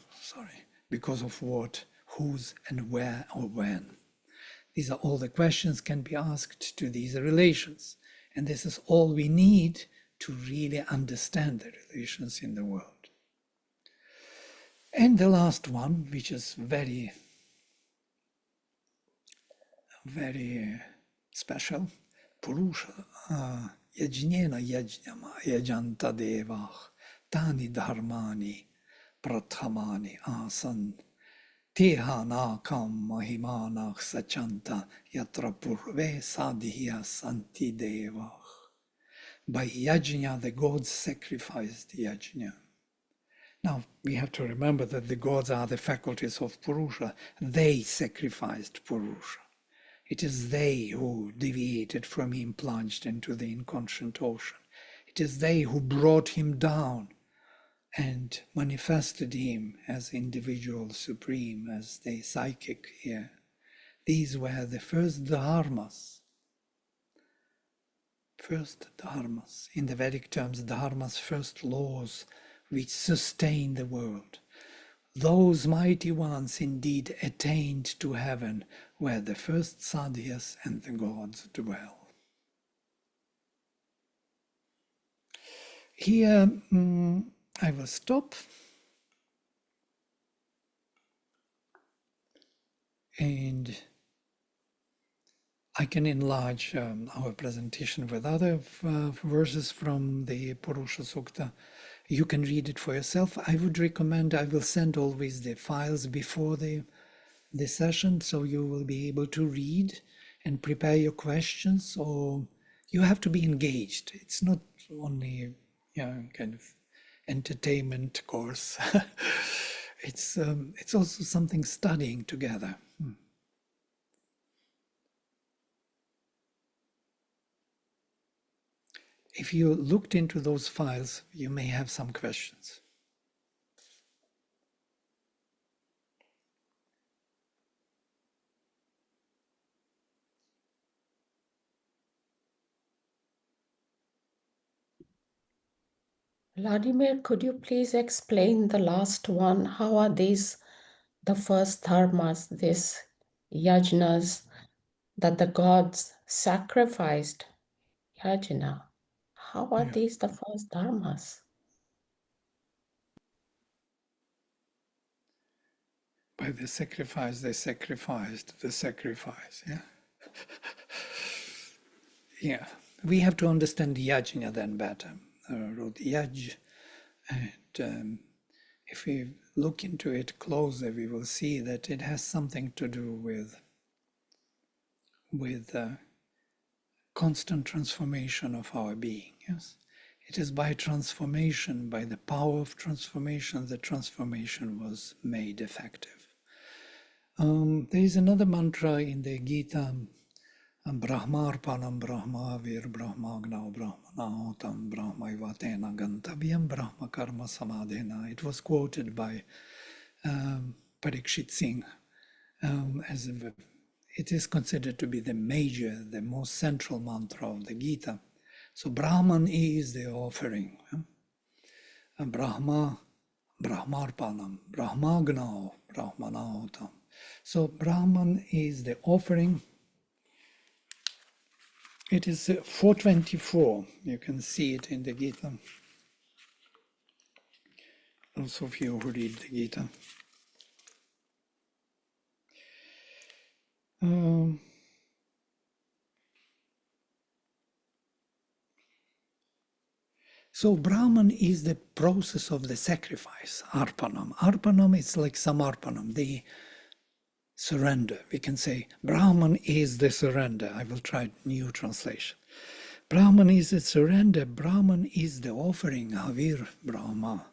because of what, whose, and where or when. These are all the questions can be asked to these relations. And this is all we need to really understand the relations in the world. And the last one, which is very, very special, Purusha, yajnena yajnama yajanta devah tani dharmani prathamani asan tehana kam mahimanach sachanta yatra purve sadhya santi devah. By yajna, the gods sacrificed yajna. Now, we have to remember that the gods are the faculties of Purusha. They sacrificed Purusha. It is they who deviated from him, plunged into the inconscient ocean. It is they who brought him down and manifested him as individual supreme, as the psychic here. These were the first dharmas. First dharmas. In the Vedic terms, dharmas, first laws which sustain the world. Those mighty ones indeed attained to heaven, where the first sadhyas and the gods dwell. Here I will stop. And I can enlarge our presentation with other verses from the Purusha Sukta. You can read it for yourself. I would recommend, I will send always the files before the session, so you will be able to read and prepare your questions, or you have to be engaged. It's not only kind of entertainment course. It's also something studying together. If you looked into those files, you may have some questions. Vladimir, could you please explain the last one? How are these the first dharmas, these yajnas that the gods sacrificed? Yajna. How are these the first dharmas? By the sacrifice, they sacrificed the sacrifice. Yeah. Yeah. We have to understand yajna then better. Wrote yaj, and if we look into it closer, we will see that it has something to do with constant transformation of our being. Yes, it is by transformation, by the power of transformation, that transformation was made effective. There is another mantra in the Gita, Brahmarpanam Brahmavir Brahmagna Brahmanahotam Brahmaivatena Gantavyam Brahma Karma Samadhena. It was quoted by Parikshit Singh as it is considered to be the major, the most central mantra of the Gita. So Brahman is the offering. Brahma, Brahmarpanam, Brahmagna Brahmanahotam. So Brahman is the offering. It is 424. You can see it in the Gita. Those of you who read the Gita. So Brahman is the process of the sacrifice, Arpanam. Arpanam is like Samarpanam, the surrender. We can say Brahman is the surrender. I will try new translation. Brahman is the surrender. Brahman is the offering, Havir Brahma.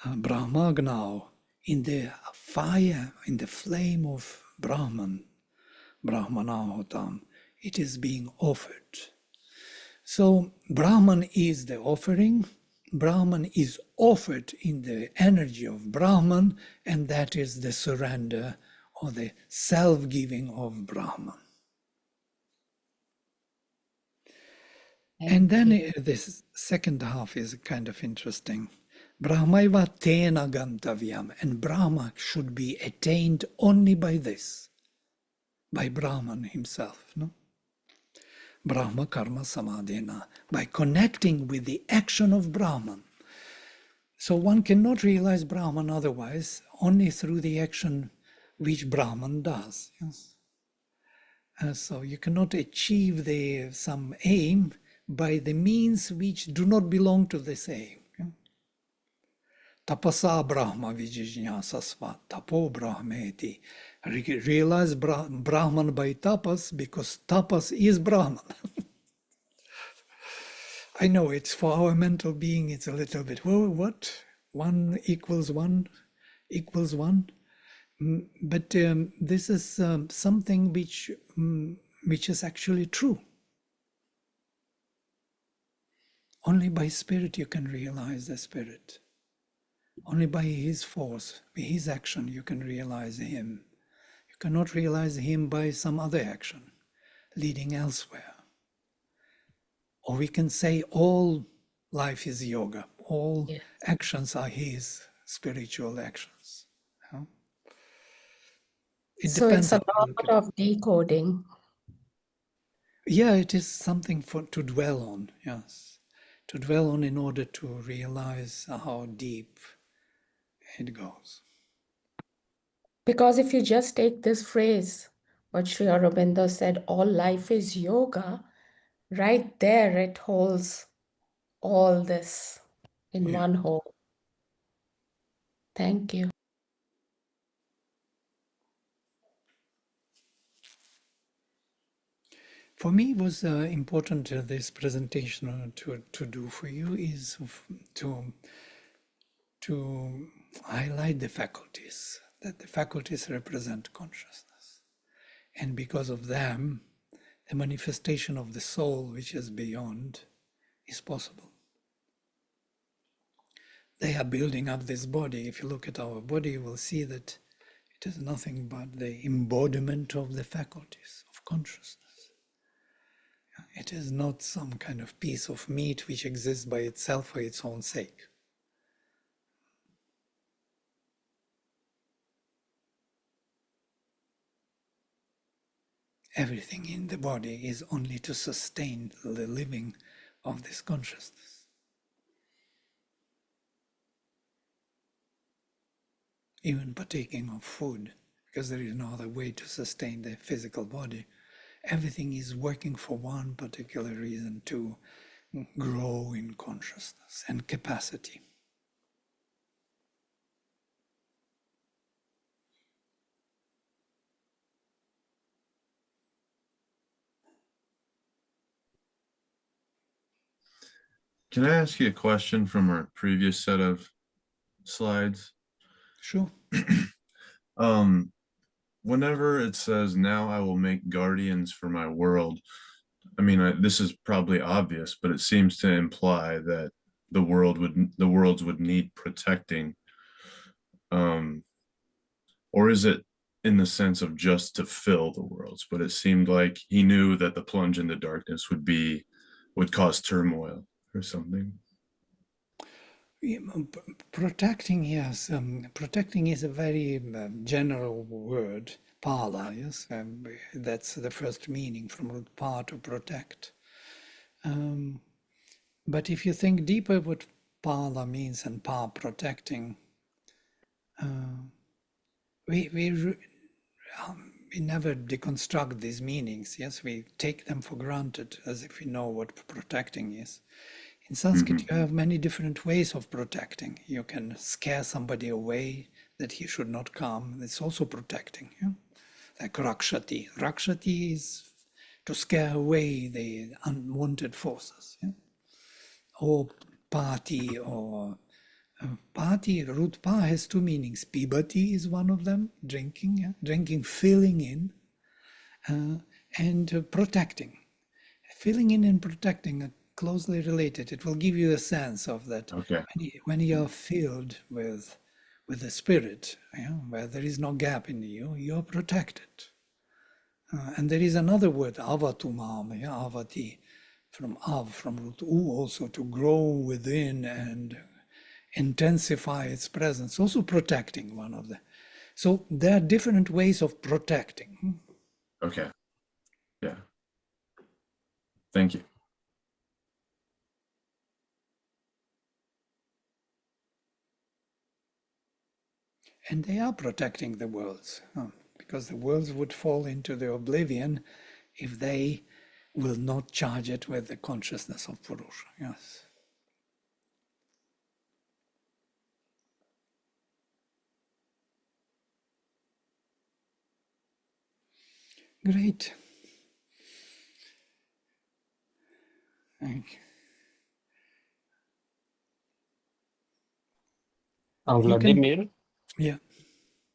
Brahmagna, in the fire, in the flame of Brahman, Brahmanahotam, it is being offered. So Brahman is the offering, Brahman is offered in the energy of Brahman, and that is the surrender or the self-giving of Brahman. And then this second half is kind of interesting. Brahmaiva tena gantavyam, and Brahma should be attained only by this, by Brahman himself, no? Brahma karma samadhena, by connecting with the action of Brahman. So one cannot realize Brahman otherwise, only through the action which Brahman does. Yes? So you cannot achieve some aim by the means which do not belong to this aim. Tapasa Brahma vijijñasasva, tapo brahmeti. Realize Brahman by tapas, because tapas is Brahman. I know it's for our mental being, it's a little bit, well, what? 1 equals 1 equals 1? But this is something which is actually true. Only by spirit you can realize the spirit. Only by his force, by his action, you can realize him. You cannot realize him by some other action, leading elsewhere. Or we can say all life is yoga. All actions are his spiritual actions. It So depends it's a how you look lot at it. of decoding. Yeah, it is something to dwell on, yes. To dwell on in order to realize how deep it goes. Because if you just take this phrase, what Sri Aurobindo said, all life is yoga, right there it holds all this in one whole. Thank you. For me, it was important this presentation to do for you is to highlight the faculties, that the faculties represent consciousness. And because of them, the manifestation of the soul, which is beyond, is possible. They are building up this body. If you look at our body, you will see that it is nothing but the embodiment of the faculties of consciousness. It is not some kind of piece of meat which exists by itself for its own sake. Everything in the body is only to sustain the living of this consciousness. Even partaking of food, because there is no other way to sustain the physical body. Everything is working for one particular reason, to grow in consciousness and capacity. Can I ask you a question from our previous set of slides? Sure. whenever it says, now I will make guardians for my world, I mean, this is probably obvious, but it seems to imply that the worlds would need protecting. Or is it in the sense of just to fill the worlds? But it seemed like he knew that the plunge into darkness would cause turmoil or something. Protecting, yes. Protecting is a very general word, pala, yes. That's the first meaning from root pa, to protect. But if you think deeper what pala means and pa, protecting, we never deconstruct these meanings, yes. We take them for granted as if we know what protecting is. In Sanskrit, you have many different ways of protecting. You can scare somebody away that he should not come. It's also protecting. Yeah? Like rakshati. Rakshati is to scare away the unwanted forces. Yeah? Or pati, or pati, root pa has two meanings. Pibati is one of them, drinking, yeah? Drinking, filling in, and protecting. Filling in and protecting are closely related. It will give you a sense of that. Okay. When you are filled with the spirit, where there is no gap in you, you are protected. And there is another word, avatumam, avati, from av, from root u, also to grow within and intensify its presence, also protecting, one of them. So there are different ways of protecting. Okay. Yeah. Thank you. And they are protecting the worlds, because the worlds would fall into the oblivion if they will not charge it with the consciousness of Purusha. Yes. Great. Thank you. You can, Vladimir, yeah.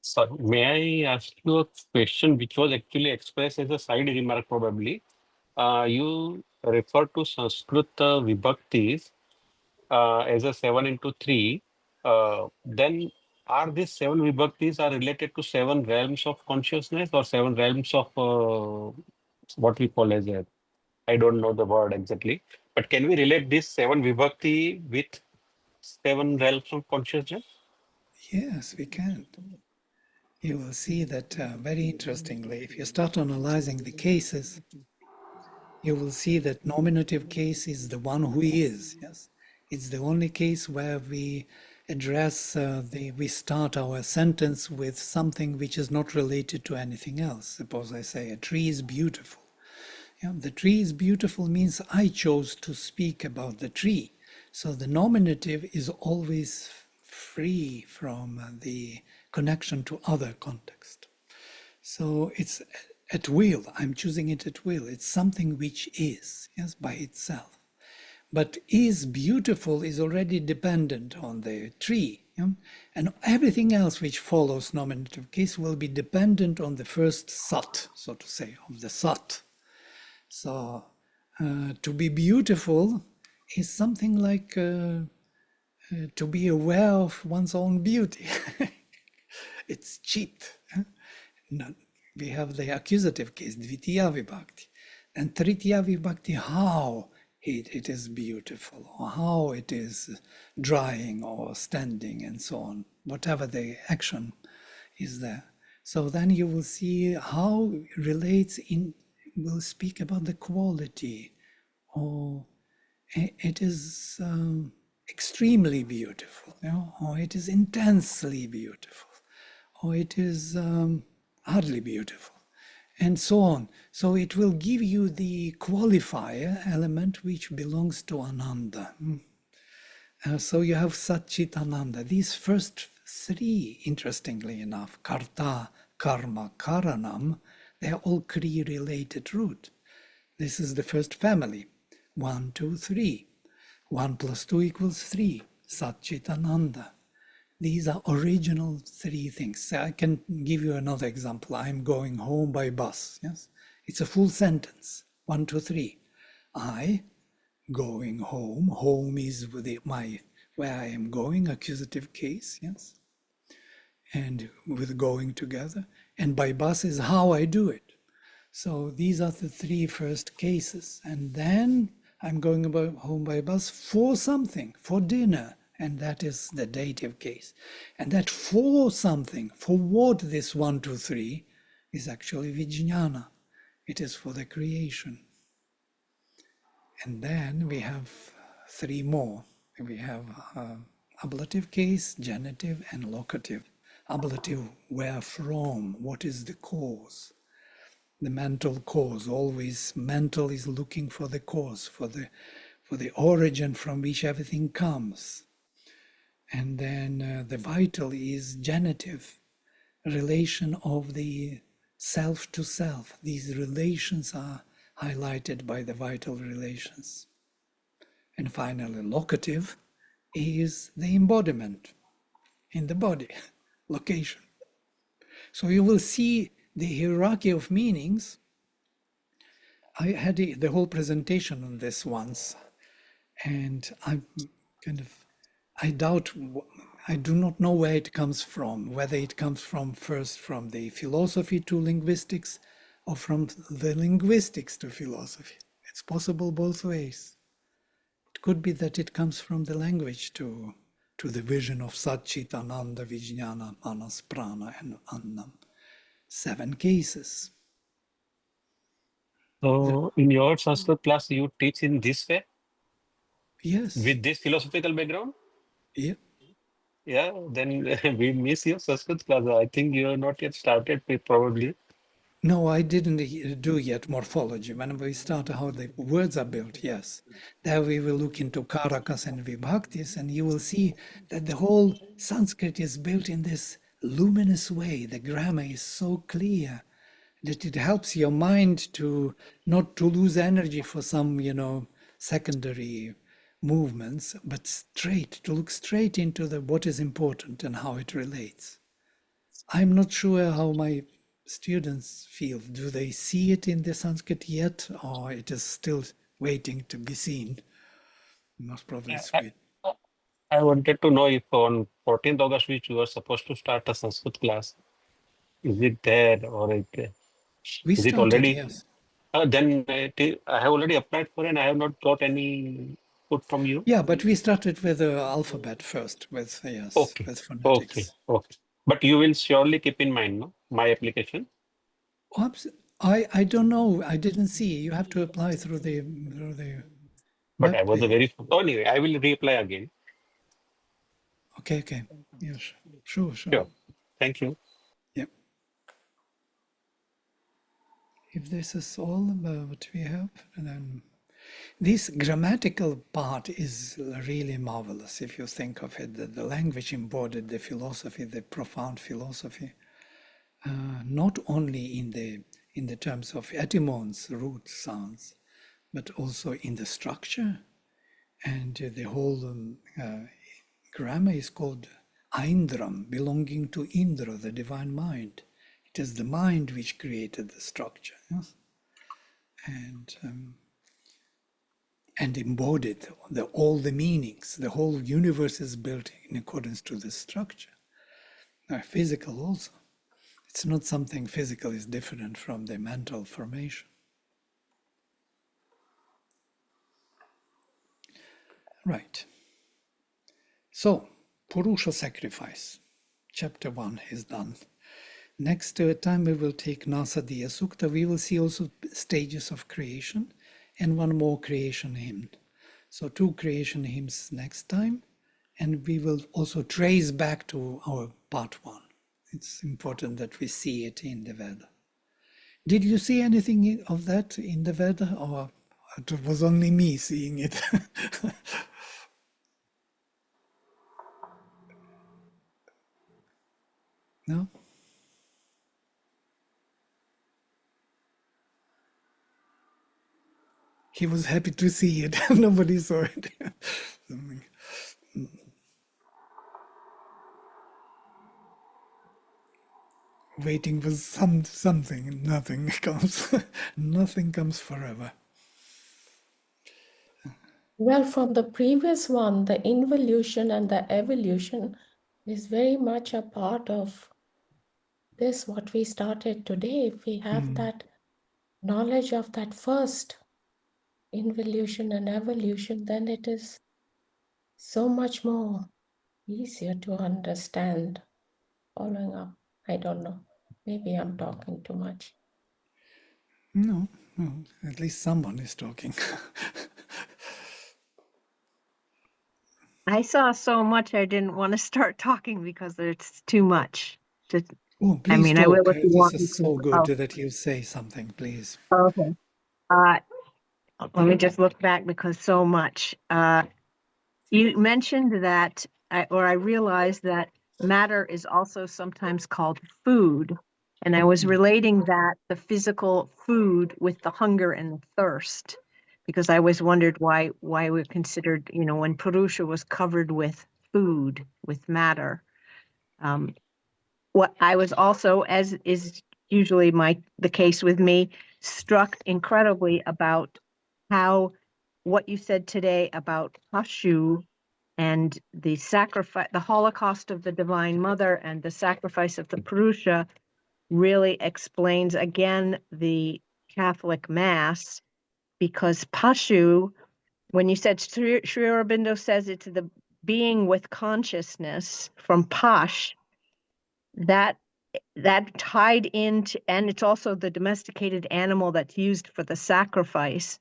sorry, may I ask you a question which was actually expressed as a side remark probably? You refer to Sanskrit vibhaktis as a 7 into 3. Then are these 7 vibhaktis are related to 7 realms of consciousness or 7 realms of what we call as a, I don't know the word exactly, but can we relate this 7 vibhakti with 7 realms of consciousness? Yes, we can. You will see that very interestingly, if you start analyzing the cases, you will see that nominative case is the one who is. Yes, it's the only case where we address we start our sentence with something which is not related to anything else. Suppose I say a tree is beautiful. Yeah, the tree is beautiful means I chose to speak about the tree. So the nominative is always free from the connection to other context. So it's at will. I'm choosing it at will. It's something which is, yes, by itself. But is beautiful is already dependent on the tree. Yeah? And everything else which follows nominative case will be dependent on the first sat, so to say, of the sat. So to be beautiful is something like to be aware of one's own beauty. It's chit. We have the accusative case, dvitiya vibhakti. And tritiya vibhakti, how it is beautiful, or how it is drying or standing and so on, whatever the action is there. So then you will see how it relates in, we'll speak about the quality, or it is extremely beautiful, or it is intensely beautiful, or it is hardly beautiful, and so on. So it will give you the qualifier element which belongs to Ananda. So you have Sat Chit Ananda. These first 3, interestingly enough, Karta, Karma, Karanam, they are all Kri-related root. This is the first family. 1, 2, 3. 1 plus 2 equals 3. Sat Chit Ananda. These are original three things. I can give you another example. I'm going home by bus. Yes, it's a full sentence. 1, 2, 3. I going home. Home is with my where I am going, accusative case. Yes, and with going together. And by bus is how I do it. So these are the three first cases. And then I'm going home by bus for something, for dinner. And that is the dative case. And that for something, for what this 1, 2, 3 is actually vijnana. It is for the creation. And then we have three more. We have ablative case, genitive, and locative. Ablative, where from? What is the cause? The mental cause. Always mental is looking for the cause, for the origin from which everything comes. And then the vital is genitive, relation of the self to self. These relations are highlighted by the vital relations. And finally, locative is the embodiment in the body, location. So you will see the hierarchy of meanings. I had the whole presentation on this once, and I doubt, I do not know where it comes from, whether it comes from first from the philosophy to linguistics or from the linguistics to philosophy. It's possible both ways. It could be that it comes from the language to the vision of Satchit, Ananda, Vijnana, Manas, Prana, and Annam. 7 cases. So in your Sanskrit class, you teach in this way Yes. with this philosophical background? Yeah. Yeah, then we miss your Sanskrit class. I think you have not yet started probably. No, I didn't do yet morphology. When we start how the words are built, yes. There we will look into karakas and vibhaktis, and you will see that the whole Sanskrit is built in this luminous way. The grammar is so clear that it helps your mind to not to lose energy for some, secondary movements, but to look straight into what is important and how it relates. I'm not sure how my students feel. Do they see it in the Sanskrit yet, or it is still waiting to be seen? Most probably I, it's I wait. I wanted to know if on 14th August, which you are supposed to start a Sanskrit class, is it there or We is it started, already? yes. Then I have already applied for it and I have not got any input from you. Yeah, but we started with the alphabet first, with Okay, with okay, phonetics. okay. But you will surely keep in mind, no, my application. Oops, I don't know. I didn't see. You have to apply through the But I web was a page. very anyway. I will reapply again. Okay. Yes, sure. Sure. Thank you. Yep. If this is all about what we have, then this grammatical part is really marvelous if you think of it. That the language embodied the philosophy, the profound philosophy, not only in the terms of etymons, root sounds, but also in the structure. And the whole grammar is called Aindram, belonging to Indra, the divine mind. It is the mind which created the structure, yes? And embodied all the meanings. The whole universe is built in accordance to this structure. Physical also. It's not something physical is different from the mental formation. Right. So, Purusha sacrifice. Chapter 1 is done. Next time we will take Nasadiya Sukta. We will see also stages of creation and one more creation hymn. So 2 creation hymns next time. And we will also trace back to our part 1. It's important that we see it in the Veda. Did you see anything of that in the Veda, or it was only me seeing it? No? He was happy to see it. Nobody saw it. waiting for something. Nothing comes. Nothing comes forever. Well, from the previous one, the involution and the evolution is very much a part of this, what we started today. If we have that knowledge of that first involution and evolution, then it is so much more easier to understand. Following up, I don't know. Maybe I'm talking too much. No, at least someone is talking. I saw so much I didn't want to start talking because it's too much. Oh, I please mean, I will talk. if you This want me is to. so good Oh, that you say something, please. okay. Uh, let me just look back because so much. You mentioned that, I realized that matter is also sometimes called food. And I was relating that, the physical food, with the hunger and the thirst, because I always wondered why we're considered, when Purusha was covered with food, with matter. What I was also, as is usually the case with me, struck incredibly about how what you said today about Pashu and the sacrifice, the Holocaust of the Divine Mother and the sacrifice of the Purusha really explains again the Catholic Mass, because Pashu, when you said Sri Aurobindo says it's the being with consciousness from Pash, that tied into, and it's also the domesticated animal that's used for the sacrifice.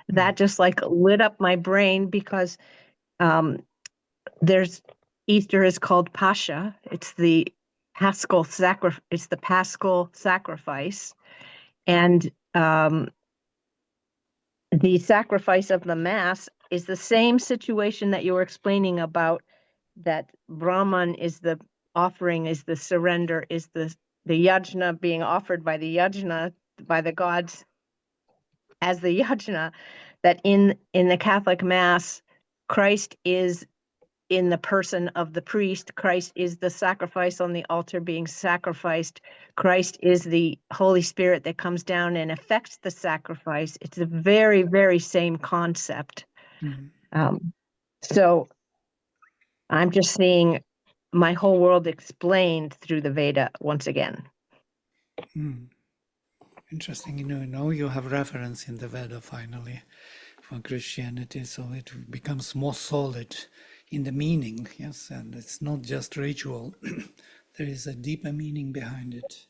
That just like lit up my brain, because there's Easter is called Pascha. It's the Paschal sacrifice, and the sacrifice of the Mass is the same situation that you were explaining about, that Brahman is the offering, is the surrender, is the yajna being offered by the yajna, by the gods as the yajna, that in the Catholic Mass, Christ is in the person of the priest. Christ is the sacrifice on the altar being sacrificed. Christ is the Holy Spirit that comes down and affects the sacrifice. It's the very, very same concept. So I'm just seeing my whole world explained through the Veda once again. Interesting. Now you have reference in the Veda finally for Christianity, so it becomes more solid in the meaning. Yes, and it's not just ritual. There is a deeper meaning behind it.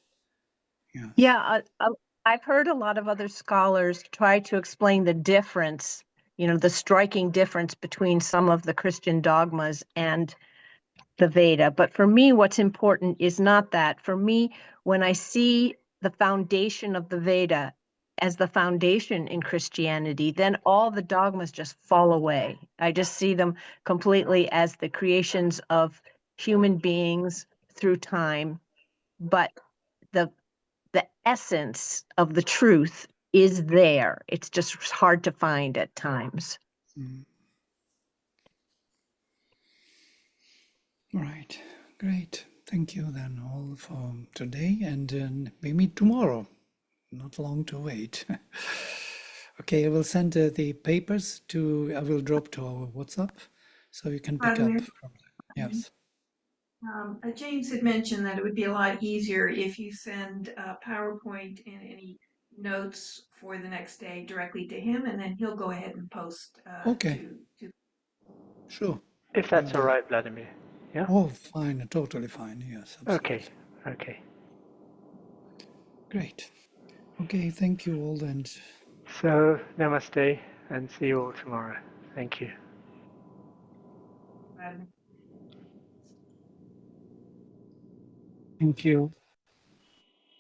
Yes. Yeah, I've heard a lot of other scholars try to explain the difference, the striking difference between some of the Christian dogmas and the Veda. But for me, what's important is not that. For me, when I see the foundation of the Veda as the foundation in Christianity, then all the dogmas just fall away. I just see them completely as the creations of human beings through time. But the essence of the truth is there. It's just hard to find at times. Right. Great. Thank you then all for today, and we meet tomorrow. Not long to wait. Okay, I will send the papers I will drop to our WhatsApp, so you can pick up Vladimir, from there. Yes. James had mentioned that it would be a lot easier if you send PowerPoint and any notes for the next day directly to him, and then he'll go ahead and post Okay. to. Sure. If that's all right, Vladimir. Yeah? Oh, fine. Totally fine. Yes, absolutely. Okay. Great. Okay, thank you all, and So, namaste, and see you all tomorrow. Thank you. Thank you.